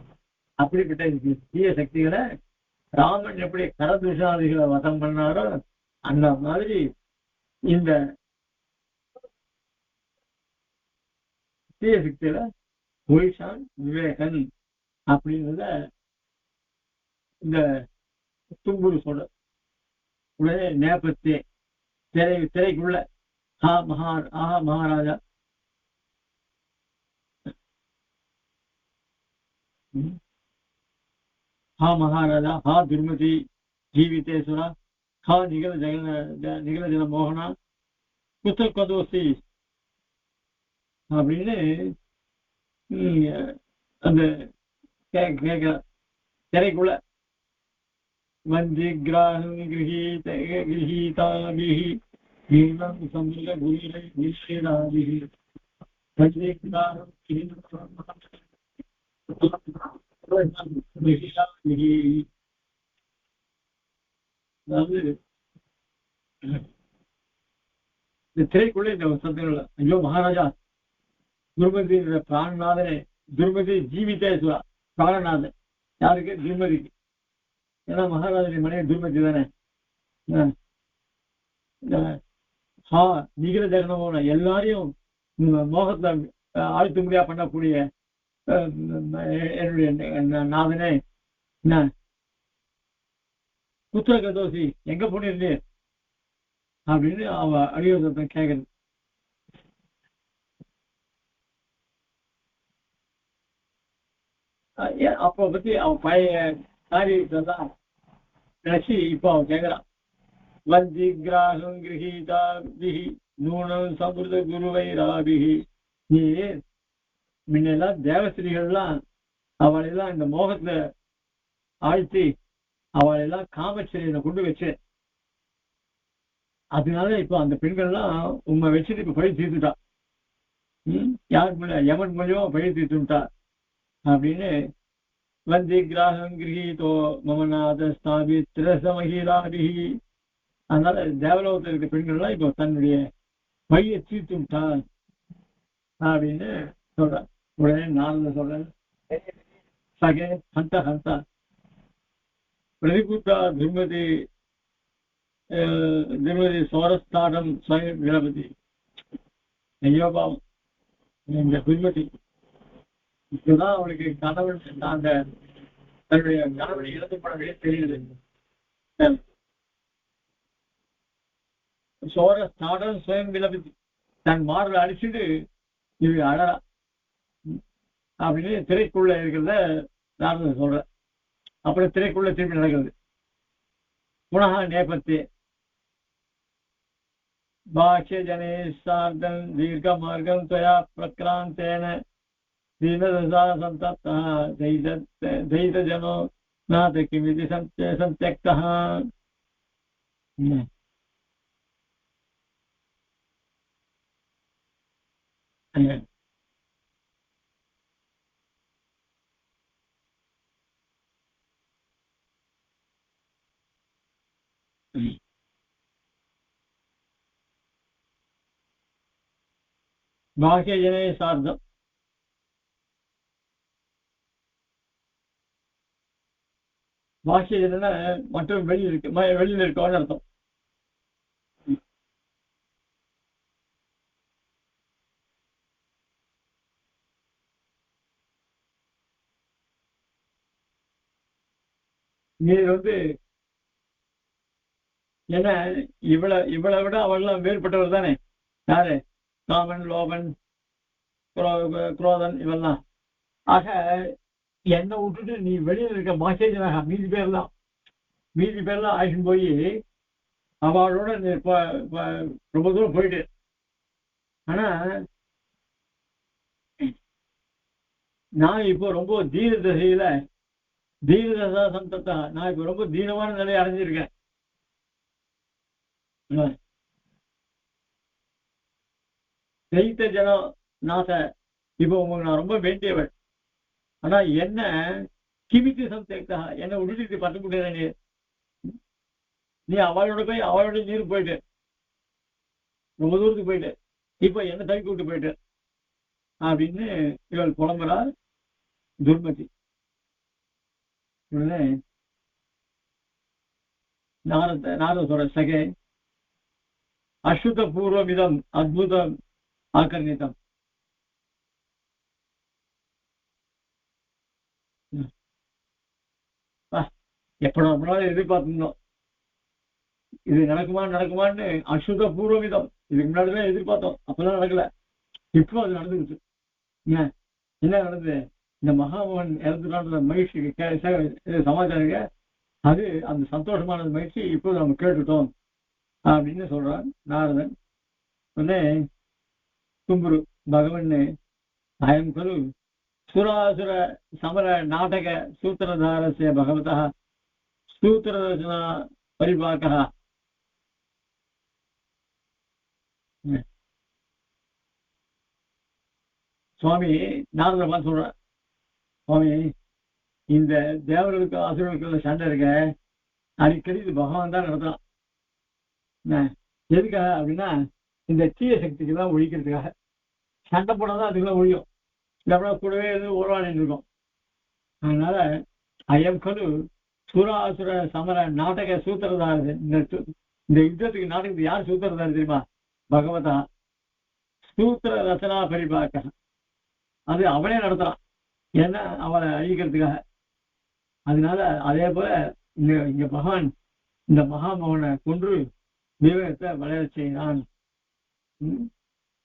அப்படிப்பட்ட தீய சக்திகளை ராமன் எப்படி கரதுஷாதிகளை வதம் பண்ணாரோ அந்த மாதிரி இந்த தீய சக்தியில ஒய்சான் விவேகன் அப்படின்றத இந்த தும்புரு சொல்ற உடனே நேபத்தே திரைக்குள்ள மகாராஜா மகாராஜா துர்மதி ஜீவிதேஸ்வரா நிகழ ஜன மோகனா குத்தகதோசி அப்படின்னு அந்த கேட்க திரைக்குள்ள வந்தி கிராகம் கிரகீதாபிஹி நீலம் சமுல குயிலை நிஷேதாபிஹி வந்தி கிராகம் அதாவது இந்த திரைக்குள்ள இந்த சத்தங்கள், ஐயோ மகாராஜா துர்மதி பிராணநாதனே, துர்மதி ஜீவிதேஸ்வரா பிராணநாதன் யாருக்கு? துர்மதிக்கு. ஏன்னா மகாராஜனுடைய மனைவி துர்மதி தானே. நிகழ ஜெகனமோன எல்லாரையும் மோகத்தை ஆழ்த்து முடியா பண்ணக்கூடிய என்னுடைய நாதனே, என்ன புத்திர தோசி எங்க போனீங்க அப்படின்னு அவ அடியோசத்தை கேட்கறது. அப்போ பத்தி அவன் பழைய காரியத்தை தான் நினைச்சு இப்போ அவன் கேட்கிறான். வந்தி கிராகம் கிரகீதாபிஹி நூனம் சமிருத குருவைராபிஹி. நீ முன்னெல்லாம் தேவஸ்திரிகள்லாம் அவளெல்லாம் இந்த மோகத்துல ஆழ்த்தி அவளெல்லாம் காமச்சரியனை கொண்டு வச்சு, அதனால இப்போ அந்த பெண்கள்லாம் உண்மை வச்சுட்டு இப்ப பழி தீர்த்துட்டா. யார் மூலம்? யமன் மூலியமா பழி தீர்த்துட்டா அப்படின்னு. வந்தி கிராகம் கிரகீதோ மமநாத ஸ்தாபி திரசமகிராபிஹி. அதனால தேவலோகத்தில் இருக்க பெண்கள்லாம் இப்போ தன்னுடைய பழியை தீர்த்துட்டா அப்படின்னு சொல்ற. உடனே நான் சொல்றேன், சகே ஹந்த ஹந்தா பிரதிபூத்தா திருமதி திருமதி சோரஸ்தானம் ஸ்வயம் விலபதி. ஐயோ பாவம், இந்த திருமதி இப்பதான் அவளுக்கு கணவன் அந்த தன்னுடைய கணவனை இழந்துப்படவே தெரியுது. சோரஸ்தானம் ஸ்வயம் விலபதி, தன் மாடலை அடிச்சுட்டு இது அழறா அப்படின்னு திரைக்குள்ள இருக்கிறத நான் சொல்றேன். அப்புறம் திரைக்குள்ள திருப்பி நடக்கிறது. புனः நேபத்தியே பாக்ய ஜனே சார்தம் தீர்க்க மார்க்கம் त्वया प्रक्रांतेन दीनदशा संतप्तः दैत जनो नाथ किमिति संत्यक्तः. பாக்கிய ஜனே சார்த்தம், பாக்கிய ஜன மற்றும் வெளியில் இருக்கு, வெளியில் இருக்கவன்னு அர்த்தம். நீர் என்ன இவளை விட அவள்லாம் வேறுபட்டவர் தானே. யாரு? காமன், லோபன், குரோதன் இவெல்லாம். ஆக என்னை விட்டுட்டு நீ வெளியில் இருக்க மாசேஜனாக மீதி பேர்லாம் ஆயிட்டு போய் அவளோட நீ ரொம்ப தூரம் போயிட்டு. ஆனா நான் இப்போ ரொம்ப தீனதசா சந்தத்தா, நான் இப்போ ரொம்ப தீனமான நிலையை அடைஞ்சிருக்கேன். தைத்த ஜனம் நாச, இப்போ உங்களுக்கு நான் ரொம்ப வேண்டியவள். ஆனா என்ன கிமித்து சந்தேக்தா, என்னை விட்டுட்டு பட்டு முடியாது. நீ அவளோட நீர் போயிட்டு ரொம்ப தூரத்துக்கு போயிட்டு இப்ப என்ன தவிக்க விட்டு போயிட்டு அப்படின்னு இவள் புலம்புறா துர்மதி. உடனே நாரத சொல்ற, சகே அசுத்த பூர்வமிதம் அத்புதம் ஆக்கர்ணித்தம். எப்ப நம்மளால எதிர்பார்த்திருந்தோம் இது நடக்குமான்னு. அசுத்த பூர்வமிதம், இதுக்கு முன்னாடிதான் எதிர்பார்த்தோம், அப்பெல்லாம் நடக்கல, இப்போ அது நடந்துருச்சு. என்ன நடந்தது? இந்த மகாமோகன் இறந்துட்டான்ற மகிழ்ச்சி சமாச்சாரங்க, அது அந்த சந்தோஷமான மகிழ்ச்சி இப்போ நம்ம கேட்டுட்டோம் அப்படின்னு சொல்றான் நாரதன். உடனே தும்புரு பகவன் அயம் குரு சுராசுர சமர நாடக சூத்திரதாரஸ்ய பகவதா சூத்திரரச்சனா பரிபாகः. சுவாமி நாரதன் சொல்ற, சுவாமி இந்த தேவர்களுக்கு அசுரர்களுக்கு சண்டை இருக்க அடிக்கடி இது பகவான் தான் நடத்தலாம். எதுக்காக அப்படின்னா இந்த தீய சக்திக்கு தான் ஒழிக்கிறதுக்காக. சண்டை போடாதான் அதுக்கெல்லாம் ஒழியும், இல்லைன்னா கூடவே எதுவும் உருவாடிட்டு இருக்கும். அதனால அயம் கலு சுராசுர சமர நாடக சூத்திரதாரு. இந்த யுத்தத்துக்கு நாடகத்துக்கு யார் சூத்திரதாரு தெரியுமா? பகவதா சூத்திர ரச்சனா பரிபாக்க. அது அவனே நடத்துறான், ஏன்னா அவளை அழிக்கிறதுக்காக. அதனால அதே போல இங்க பகவான் இந்த மகாமோகனை கொன்று விவேகத்தை வளர செய்தான்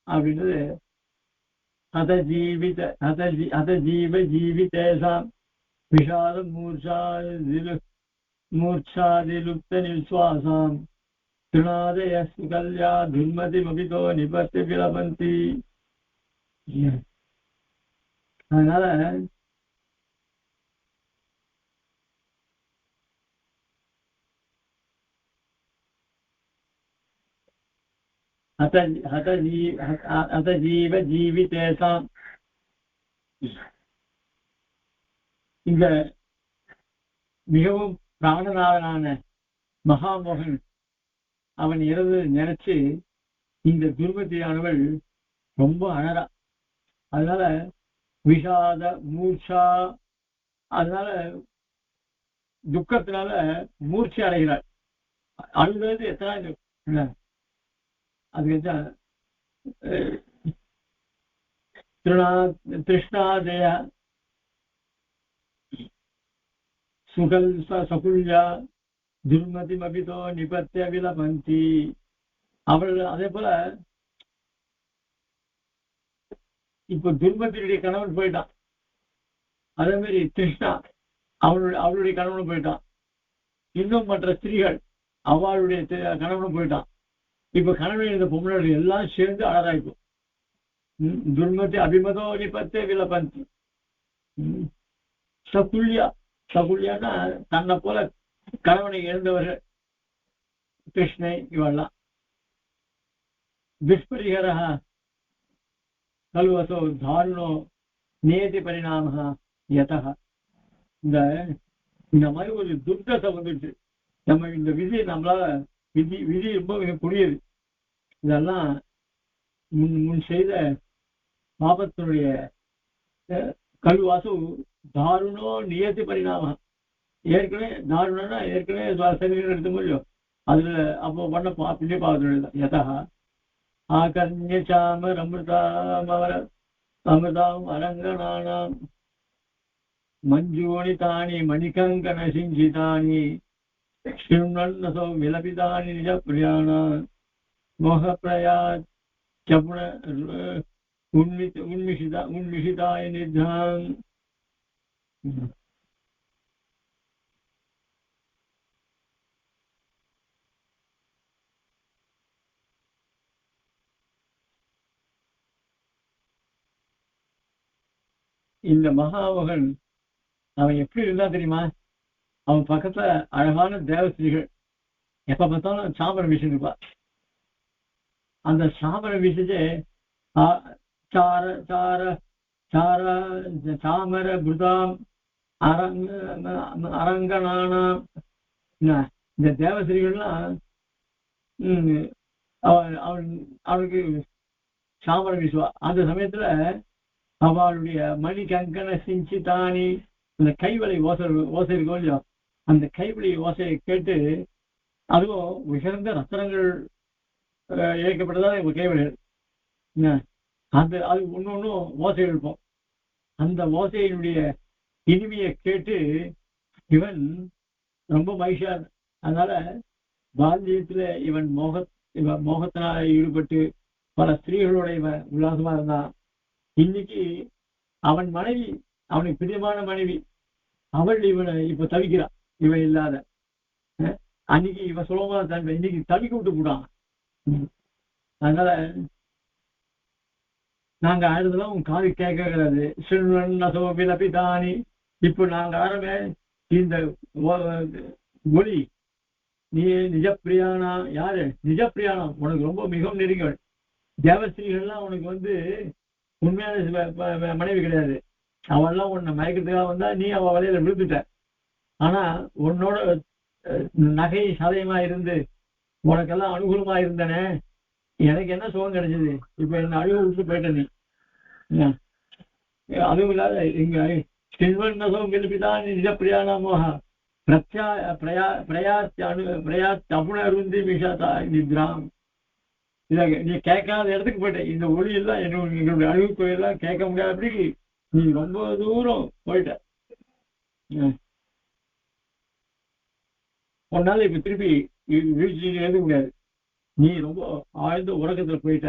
அப்படின்றது. அத ஜீவ ஜீவிதேசாம் விஷாத மூர்ச்சாதிலுப்த நிஸ்வாசாம் திருநாதயஸ்து கல்யா துன்மதி மபிதோ நிபத்தி விலபந்தி. அதனால அத ஜீவ ஜீவிதேசாம், இந்த மிகவும் பிராணநாதனான மகாமோகன் அவன் இறந்து நினைச்சு இந்த துர்மதியானவள் ரொம்ப அழறா. அதனால விஷாத மூர்ச்சா, அதனால துக்கத்தினால மூர்ச்சி அடைகிறாள். அழுது எத்தனை அதுக்கு திருஷ்ணாதய சுகல் சகுல்யா துர்மதி மபிதோ நிபத்திய விலபந்தி. அவள் அதே போல இப்போ துர்மதியுடைய கணவன் போயிட்டான். அதே மாதிரி கிருஷ்ணா அவளுடைய கணவனும் போயிட்டான். இன்னும் மற்ற ஸ்திரீகள் அவளுடைய கணவனும் போயிட்டான். இப்ப கணவன் இந்த பொம்மளோட எல்லாம் சேர்ந்து அழகாய்க்கும். துர்மதி அபிமதோ நிபத்திய விலபந்தி. சகுல்யா, சகுல்யானா தன்னை போல கணவனை இழந்தவர்கள் கிருஷ்ணை இவெல்லாம். துஷ்பரிகரா கல்வசோ தாருணோ நேதி பரிணாம யதா. இந்த மாதிரி ஒரு துர்தசை வந்துட்டு நம்ம இந்த விதி நம்மளால விதி ரொம்ப புரியுது. இதெல்லாம் முன் செய்த பாபத்தினுடைய கல்வாசு தாருணோ நியதி பரிணாமம். ஏற்கனவே தாருணம்னா ஏற்கனவே சரீரம் எடுத்த முடியும். அதுல அப்போ பண்ண புண்ணிய பாவத்தினுடைய யதா ஆகர்ணிய சாமர் அமிர்தாம் அரங்கணானாம் மஞ்சூனி தானி மணிகங்கண சிஞ்சிதானி ஸ்ருண்ணன்னசோ விலபிதானி நிஜ பிரியாணா மோகப்பிரயா சபுண உன்மிஷிதாய நித்யான். இந்த மகாமோகன் அவன் எப்படி இருந்தா தெரியுமா? அவன் பக்கத்துல அழகான தேவஸ்திரிகள் எப்ப பார்த்தாலும் சாமரம் வீசிட்டு இருப்பா. அந்த சாமரம் வீசிட்டு சார சார சார சாமர புதாம் அரங்கனானாம். இந்த தேவஸ்திரிகள்லாம் அவனுக்கு சாமரம் வீசுவா. அந்த சமயத்துல அவளுடைய மணி கங்கண சிஞ்சிதானி, அந்த கைவளை ஓசை இருக்கும் இல்லையோ, அந்த கைவளை ஓசையை கேட்டு, அதுவும் உயர்ந்த ரத்தனங்கள் இழைக்கப்பட்டதா கைவளைகள். அது ஒன்னும் ஓசை எழுப்போம். அந்த ஓசையினுடைய இனிமையை கேட்டு இவன் ரொம்ப மகிழ்ச்சியா. அதனால பால்யத்துல இவன் மோகத்தினால ஈடுபட்டு பல ஸ்திரீகளோட இவன் உல்லாசமா இருந்தான். இன்னைக்கு அவன் மனைவி, அவனுக்கு பிரியமான மனைவி, அவள் இவனை இப்ப தவிக்கிறான். இவன் இல்லாத அன்னைக்கு இவன் சுலபமா தான் இன்னைக்கு தவிக்க விட்டு போடான். அதனால நாங்க ஆடுறதுலாம் உன் காது கேட்கறது சிறுவன்பிதானி. இப்போ நாங்க ஆடுறவே இந்த ஒளி நீ நிஜப்பிரியானா. யாரு நிஜப்பிரியானா? உனக்கு ரொம்ப மிகவும் நெருங்கியவள். தேவஸ்திரீகள்லாம் உனக்கு உண்மையான மனைவி கிடையாது. அவெல்லாம் உன்னை மயக்கிறதுக்காக வந்தா நீ அவ வலையில விழுந்துட்ட. ஆனா உன்னோட நகை சதயமா இருந்து உனக்கெல்லாம் அனுகூலமா இருந்தனே, எனக்கு என்ன சுகம் கிடைச்சது? இப்ப என்ன அழுக விட்டு போயிட்ட நீ. அதுவும் இல்லாத இங்க ஸ்ரீவன்பிதான் நிஜப்பிரியானா மோகா பிரயாத்தி மிஷாதா நித்ராம். இத நீ கேட்காத இடத்துக்கு போயிட்ட. இந்த ஒளி எல்லாம் எங்களுடைய அழுகு கோயிலாம் கேட்க முடியாதபடிக்கு நீ ரொம்ப தூரம் போயிட்ட. உன்னால இப்ப திருப்பி வீழ்ச்சி எழுத முடியாது. நீ ரொம்ப ஆழ்ந்த உறக்கத்துல போயிட்ட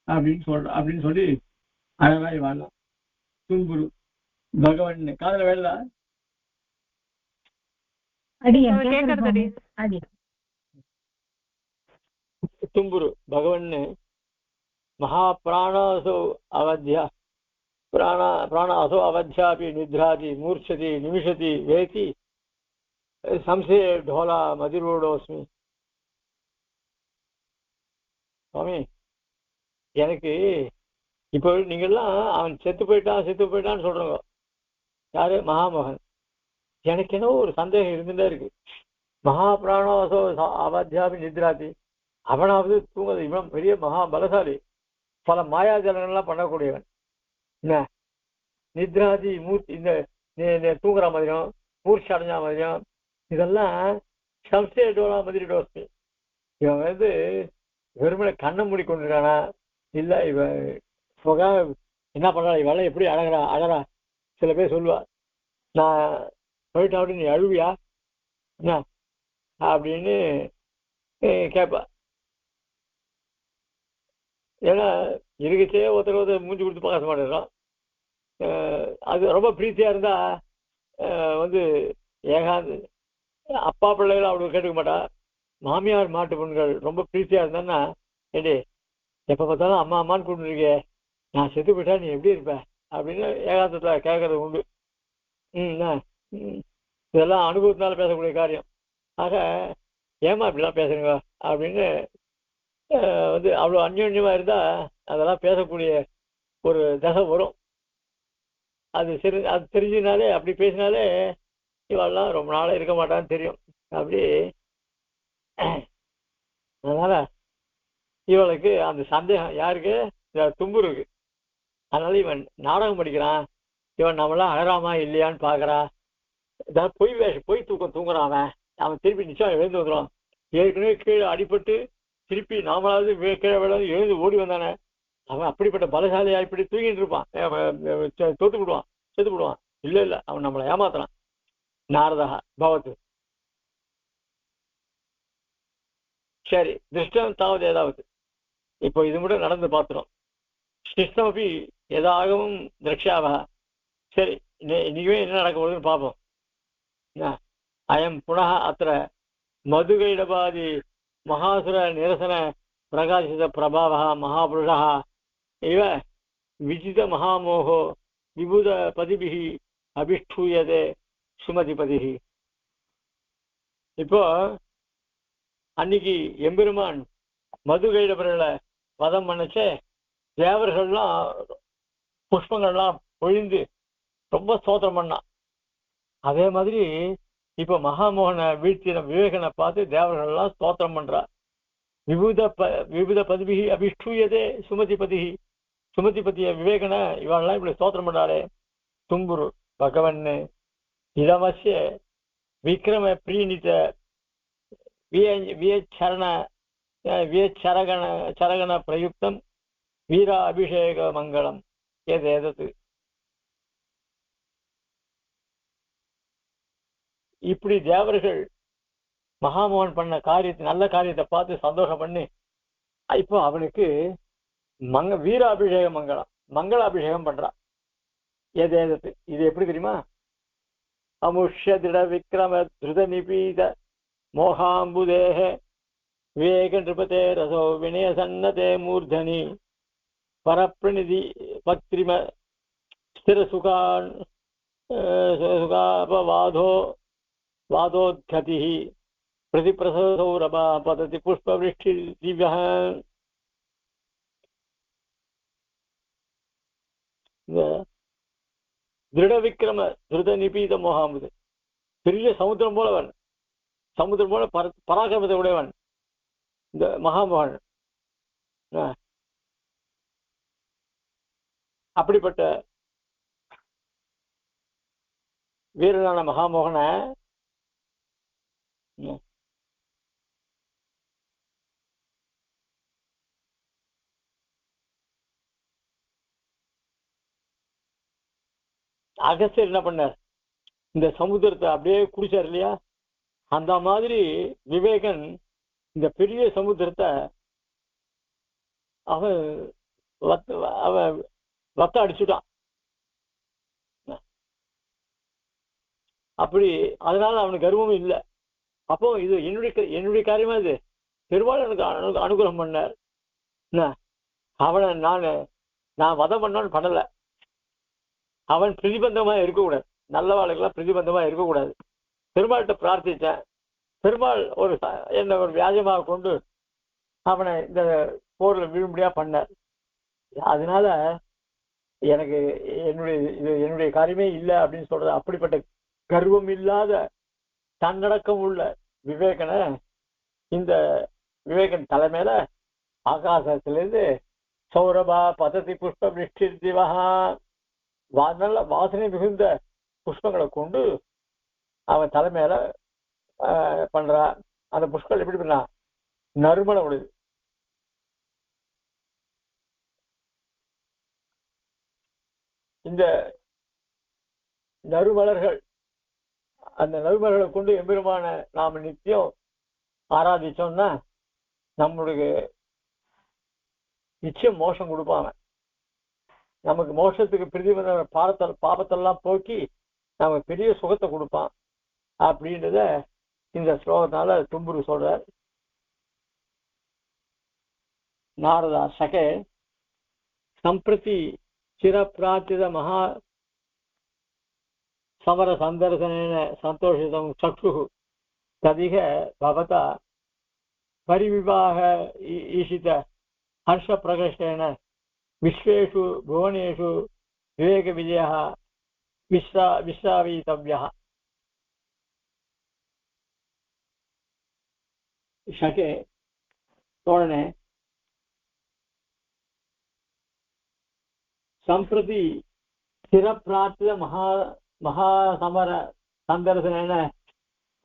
அப்படின்னு சொல்லி அழகாய் வாழலாம். துன்புறு பகவன் காதல வேலை தும்புரு பகவன் महाप्राणासो अवध्या प्राणासो अवध्यापि निद्राति मूर्छति निमिषति वेति संशय ढोला मदिरूढोऽस्मि சுவாமி எனக்கு இப்போ நீங்கள்லாம் அவன் செத்து போயிட்டான்னு சொல்றோங்க யாரு மகாமோகன் எனக்கு என்ன ஒரு சந்தேகம் இருந்துட்டே இருக்கு மகாபிராணாசோ அவத்தியாபி நித்ராதி அவனாவது தூங்குது இவன் பெரிய மகா பலசாலி பல மாயாஜலங்கள்லாம் பண்ணக்கூடியவன் என்ன நித்ராதி மூர்த்தி இந்த தூங்குற மாதிரியும் மூர்ச்சி அடைஞ்ச மாதிரியும் இதெல்லாம் சம்சய டோலா மாதிரி டோஸ்மி இவன் வெறுமனை கண்ணை மூடி கொண்டிருக்கானா இல்லை இவன் என்ன பண்றா இவெல்லாம் எப்படி அழறா சில பேர் சொல்லுவா நான் போயிட்டா அப்படி நீ அழுவியா என்ன அப்படின்னு கேட்பா ஏன்னா இருக்கச்சே ஒருத்தர் மூஞ்சி கொடுத்து பார்க்க மாட்டேங்கிறோம் அது ரொம்ப பிரீத்தியா இருந்தா ஏகாந்து அப்பா பிள்ளைகள் அவ்வளவு கேட்டுக்க மாட்டா மாமியார் மாட்டு பெண்கள் ரொம்ப பிரீத்தியா இருந்தான்னா ஏடி எப்ப பார்த்தாலும் அம்மா அம்மான்னு கூப்பிட்டுருக்கே நான் செத்து போயிட்டா நீ எப்படி இருப்ப அப்படின்னு ஏகாந்தத்துல கேட்கறது உண்டு. இதெல்லாம் அனுபவத்தினால பேசக்கூடிய காரியம். ஆக ஏமா இப்படிலாம் பேசுறீங்க அப்படின்னு அவ்வளோ அந்யோன்யமா இருந்தா அதெல்லாம் பேசக்கூடிய ஒரு தசை வரும். அது தெரிஞ்சினாலே அப்படி பேசினாலே இவெல்லாம் ரொம்ப நாளாக இருக்க மாட்டான்னு தெரியும். அப்படி அதனால இவளுக்கு அந்த சந்தேகம் யாருக்கு தும்புருக்கு. அதனால இவன் நாடகம் படிக்கிறான், இவன் நம்மளாம் அழறாமா இல்லையான்னு பாக்குறான். ஏதாவது பொய் தூக்கம் தூங்குறான் அவன் திருப்பி நிச்சயம் எழுந்து வந்துடும். ஏற்கனவே கீழே அடிபட்டு திருப்பி நாமளாவது கீழே விழாது எழுந்து ஓடி வந்தானே, அவன் அப்படிப்பட்ட பலசாலியா இப்படி தூங்கிட்டு இருப்பான், தோத்து விடுவான், செத்து விடுவான். இல்ல அவன் நம்மளை ஏமாத்துறான். நாரதா பவத்து. சரி, திருஷ்டம் தாவது ஏதாவது இப்போ இது மட்டும் நடந்து பார்த்துடும். சிஷ்டமப்பி எதாகவும் திரக்ஷாவா. சரி, இன்னைக்குமே என்ன நடக்க போகுதுன்னு பார்ப்போம். அயம் புனः அத்திர மதுகைடபாதி மகாசுர நிரசன பிரகாசித பிரபாவः மகாபுருஷः இவ விஜித மகாமோகோ விபுத பதிபிः அபிஷ்டூயதே சுமதிபதிः. இப்போ அன்னைக்கு எம்பெருமான் மதுகைடபர்களை வதம் பண்ணச்சே தேவர்கள்லாம் புஷ்பங்கள்லாம் பொழிந்து ரொம்ப ஸ்தோத்திரம் பண்ணான். அதே மாதிரி இப்ப மகாமோகனை வீழ்த்தின விவேகனை பார்த்து தேவர்கள்லாம் ஸ்தோத்திரம் பண்றா. விபுத பதிபி அபிஷ்டூயதே சுமதிபதி. சுமதிபதிய விவேகனை இவெல்லாம் இப்படி ஸ்தோத்திரம் பண்றாளே. தும்புரு பகவன் இதமஸ்ய விக்ரம பிரீணித சரகண பிரயுக்தம் வீரா அபிஷேக மங்களம் ஏதேதது. இப்படி தேவர்கள் மகாமோகன் பண்ண காரியத்தை, நல்ல காரியத்தை பார்த்து சந்தோஷம் பண்ணி இப்போ அவனுக்கு வீராபிஷேக மங்களாபிஷேகம் பண்றான். ஏதேதது இது எப்படி தெரியுமா? அமுஷ்ய திட விக்ரம திருத நிபீத மோகாம்புதேக விவேக நிருபதே ரசோ வினய சன்னதே மூர்தனி பரப்பிரநிதி பக்திரிம ஸ்திர வாதோத்கதி பிரதிபிரசௌரபா பததி புஷ்பவிருஷ்டி திவ்ய. திருட விக்ரம திருத நிபீத மோகாம்புது, பெரிய சமுத்திரம் போலவன், சமுத்திரம் போல பராக்கிரமத்தை உடையவன் இந்த மகாமோகன். அப்படிப்பட்ட வீரனான மகாமோகனை அகஸ்தியர் என்ன பண்ணார்? இந்த சமுத்திரத்தை அப்படியே குடிச்சார் இல்லையா? அந்த மாதிரி விவேகன் இந்த பெரிய சமுத்திரத்தை அவன் வத்த அடிச்சுட்டான். அப்படி அதனால அவனுக்கு கர்வமும் இல்லை. அப்போ இது என்னுடைய காரியமா இது, பெருமாள் எனக்கு அனுகிரகம் பண்ணார். என்ன அவனை நான் வதம் பண்ணான்னு பண்ணல. அவன் பிரதிபந்தமா இருக்கக்கூடாது, நல்ல வாழ்க்கெல்லாம் பிரதிபந்தமா இருக்கக்கூடாது. பெருமாள்கிட்ட பிரார்த்தித்தேன். பெருமாள் என்ன ஒரு வியாஜமாக கொண்டு அவனை இந்த போர்ல விழும்படியா பண்ணார். அதனால எனக்கு என்னுடைய காரியமே இல்லை அப்படின்னு சொல்றது. அப்படிப்பட்ட கர்வம் இல்லாத தன்னடக்கம் உள்ள விவேகனை இந்த விவேகன் தலைமையில ஆகாசத்திலிருந்து சௌரபா பததி புஷ்ப விஷ்டி திவகா நல்ல வாசனை மிகுந்த புஷ்பங்களை கொண்டு அவன் தலைமையில பண்றா. அந்த புஷ்பங்கள் எப்படி பண்ணா, நறுமணம் உடையது. இந்த நறுமலர்கள், அந்த நறுமலர்களை கொண்டு எம்பெருமான நாம நித்தியம் ஆராதிச்சோம்னா நம்மளுக்கு நிச்சயம் மோஷம் கொடுப்பாங்க. நமக்கு மோஷத்துக்கு பிரதிபந்த பாபத்தெல்லாம் போக்கி நமக்கு பெரிய சுகத்தை கொடுப்பான் அப்படின்றத இந்த ஸ்லோகத்தினால தும்புரு சொல்றார். நாரதா சகே சம்பிரதி சிரப்பிரார்த்தித மகா சமர சந்தர்சனேன சந்தோஷிதம் சக்ஷு ததிக பவதா பரிவிவாக ஈஷித ஹர்ஷ பிரகர்ஷேன விஸ்வேஷு புவனேஷு விவேக விஜய விஸ்ராவித்தவ்யா. ஷகே தோழனே, சம்பிரதி சிரப்பிரார்த்தித மகாசமர சந்தர்சன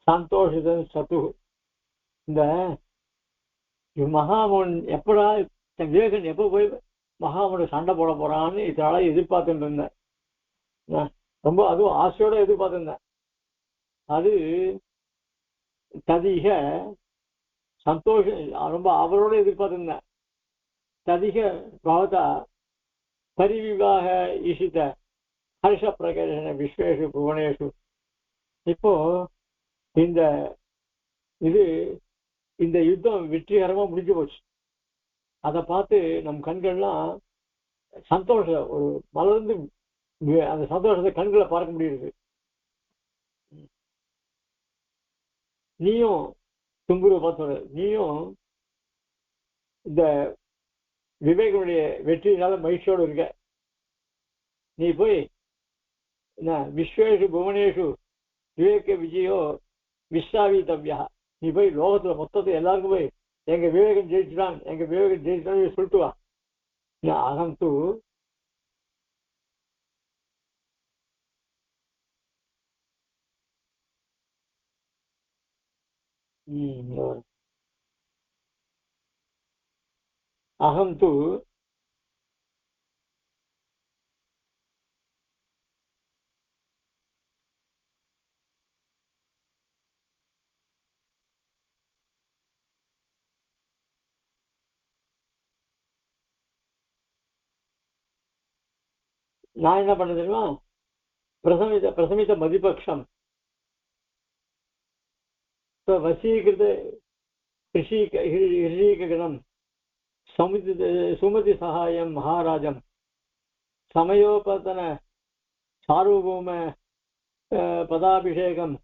சந்தோஷித சத்து. இந்த மகாமோன் எப்படா விவேகன் எப்போ போய் மகாமோட சண்டை போட போறான்னு இதனால எதிர்பார்த்துட்டு இருந்தேன். ரொம்ப அதுவும் ஆசையோட எதிர்பார்த்துருந்தேன். அது ததிக சந்தோஷம், ரொம்ப அவரோட எதிர்பார்த்திருந்தேன். ததிக பவதா பரிவிவாக ஈஷித ஹர்ஷ பிரகர்ஷன விஸ்வேஷு புவனேஷு. இப்போ இந்த யுத்தம் வெற்றிகரமா முடிஞ்சு போச்சு. அதை பார்த்து நம் கண்கள்லாம் சந்தோஷம் ஒரு மலர்ந்து அந்த சந்தோஷத்தை கண்களை பார்க்க முடியுது. நீயும் தும்புரு பார்த்து நீயும் இந்த விவேகனுடைய வெற்றியினால மகிழ்ச்சியோடு இருக்க. நீ போய் விஸ்வேஷு புவனேஷு விவேக விஜயோ விஸ்ராவித்தவ்யா. நீ போய் லோகத்துல மொத்தத்தை எல்லாருக்கும் போய் எங்க விவேகன் ஜெயிச்சிட்டான் சொல்லிட்டு வா. அகம் தூ அகம் தூ நான் என்ன பண்ண தெரியுமா, பிரசமித மதிபக்ஷம் வசீகிருத ஹிருஷீகணம் சுமதி சகாயம் மகாராஜம் சமயோபத்தன சார்வபௌம பதாபிஷேகம்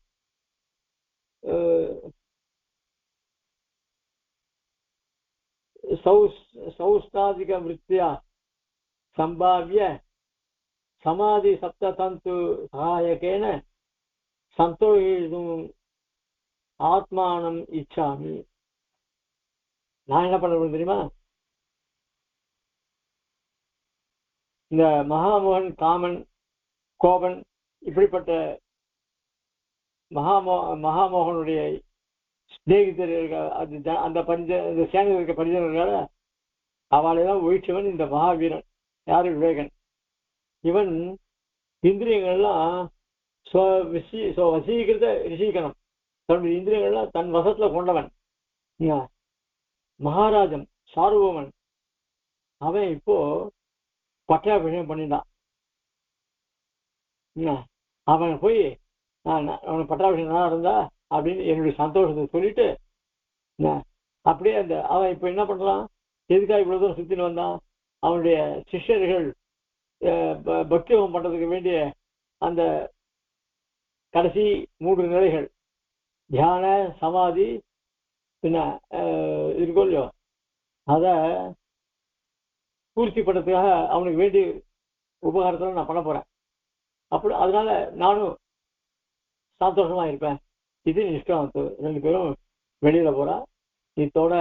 சௌஷ்டாதிக விருத்தியா சம்பாவிய சமாதி சப்ததந்து சகாயகேன சந்தோஷிதும் ஆத்மானம் இச்சாமி. நான் என்ன பண்ண தெரியுமா, இந்த மகாமோகன் காமன் கோபன் இப்படிப்பட்ட மகாமோகனுடைய ஸ்நேகிதர்கள் அந்த சேனையில் இருக்க பரிஜனர்களால அவளையெல்லாம் ஒழிச்சவன் இந்த மகாவீரன். யாரு? விவேகன். இவன் இந்திரியங்கள்லாம் வசீகிருத ரிஷிகணம், தன்னுடைய இந்திரியங்கள்லாம் தன் வசத்துல கொண்டவன் மகாராஜன் சார்வபௌமன். அவன் இப்போ பட்டாபிஷேகம் பண்ணிட்டான். அவன் போய் அவனுக்கு பட்டாபிஷேகம் நல்லா இருந்தா அப்படின்னு என்னுடைய சந்தோஷத்தை சொல்லிட்டு அப்படியே அவன் இப்ப என்ன பண்றான், எதுக்காக இவ்வளவு தூரம் சுத்தின்னு வந்தான், அவனுடைய சிஷ்யர்கள் பக்தியோகம் பண்றதுக்கு வேண்டிய அந்த கடைசி 3 நிலைகள் தியான சமாதி பின்ன இருக்கோ இல்லையோ அதை பூர்த்தி பண்றதுக்காக அவனுக்கு வேண்டிய உபகாரத்தில் நான் பண்ண போறேன். அப்படி அதனால நானும் சந்தோஷமா இருப்பேன். இது நிஷ்கிராமத்து. 2 பேரும் வெளியில போறா. இதோட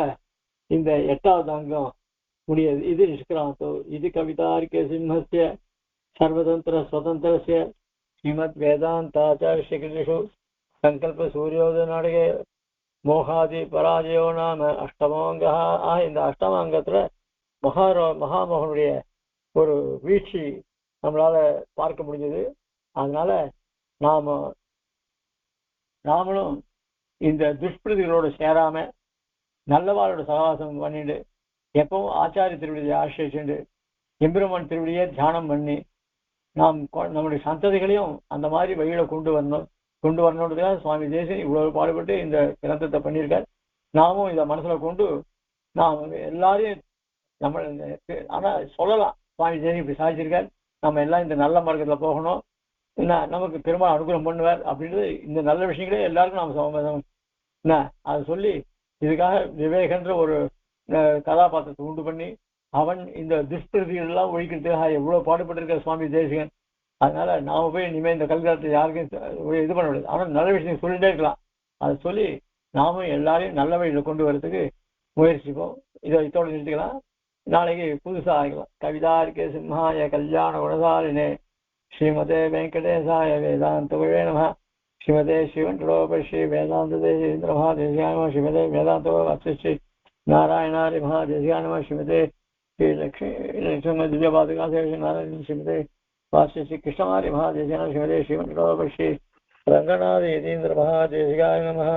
இந்த 8வது அங்கம் முடியாது. இது நிஷ்கிராமத்து. இது கவிதார்க்கிய சிம்மஸ்ய சர்வதந்திர சுதந்திரஸ்ய ஸ்ரீமத் வேதாந்தாச்சார்யகிரிஷு சங்கல்ப சூரியோதய நாடகே மோகாதி பராஜயோ நாம அஷ்டமாங்கா. இந்த அஷ்டமாங்கத்துல மகாமோகனுடைய ஒரு வீழ்ச்சி நம்மளால பார்க்க முடிஞ்சது. அதனால நாமளும் இந்த துஷ்பிரதிகளோடு சேராம நல்லவாளோட சகவாசம் பண்ணிட்டு எப்பவும் ஆச்சாரிய திருவடியை ஆசிரிச்சுண்டு எம்பெருமான் திருவடியை தியானம் பண்ணி நாம் நம்முடைய சந்ததிகளையும் அந்த மாதிரி வழியில கொண்டு வரணுன்றதுக்காக சுவாமி தேசிகன் இவ்வளவு பாடுபட்டு இந்த கிரந்தத்தை பண்ணியிருக்கார். நாமும் இதை மனசுல கொண்டு நாம் எல்லாரையும் நம்ம ஆனா சொல்லலாம், சுவாமி தேசிகன் இப்படி சாதிச்சிருக்கார், நம்ம எல்லாம் இந்த நல்ல மார்க்கத்துல போகணும், நமக்கு பெருமாள் அனுகிரகம் பண்ணுவார் அப்படின்றது இந்த நல்ல விஷயங்களே எல்லாருக்கும் நாம் அதை சொல்லி இதுக்காக விவேகன்ற ஒரு கதாபாத்திரத்தை உண்டு பண்ணி அவன் இந்த துஷ்பிரதிகள் எல்லாம் ஒழிக்கிறதுக்காக எவ்வளவு பாடுபட்டிருக்க சுவாமி தேசிகன். அதனால நாம போய் இனிமேல் இந்த கல்காலத்தை யாருக்கும் இது பண்ண முடியாது. ஆனால் நல்ல விஷயம் சொல்லிட்டே இருக்கலாம். அதை சொல்லி நாமும் எல்லாரையும் நல்ல வழியில கொண்டு வரதுக்கு முயற்சிப்போம். இதோட நிறுத்திக்கலாம். நாளைக்கு புதுசா ஆகிக்கலாம். கவிதார்க்கிய சிம்ஹாய கல்யாண குணசாலினே ஸ்ரீமதே வெங்கடேசாய வேதாந்த குருவே நமः. ஸ்ரீமதே ஸ்ரீவெங்கடோபஸ்ரீ வேதாந்த தேசிகேந்திர மகாதேசிகாய நமः. ஸ்ரீமதே வேதாந்த வசிஷ்டி நாராயணாரி மகாதேசிகாய நமः. ஸ்ரீமதே ஸ்ரீ லட்சுமி திவ்யபாதுகாசேஷ நாராயண ஸ்ரீமதே வாசிஷ்டி கிருஷ்ணமாரி மகாதேசிகாய நமः. ஸ்ரீமதே ஸ்ரீவெங்கடோபஸ்ரீ ரங்கநாத யதீந்திர மகாதேசிகாய நமः.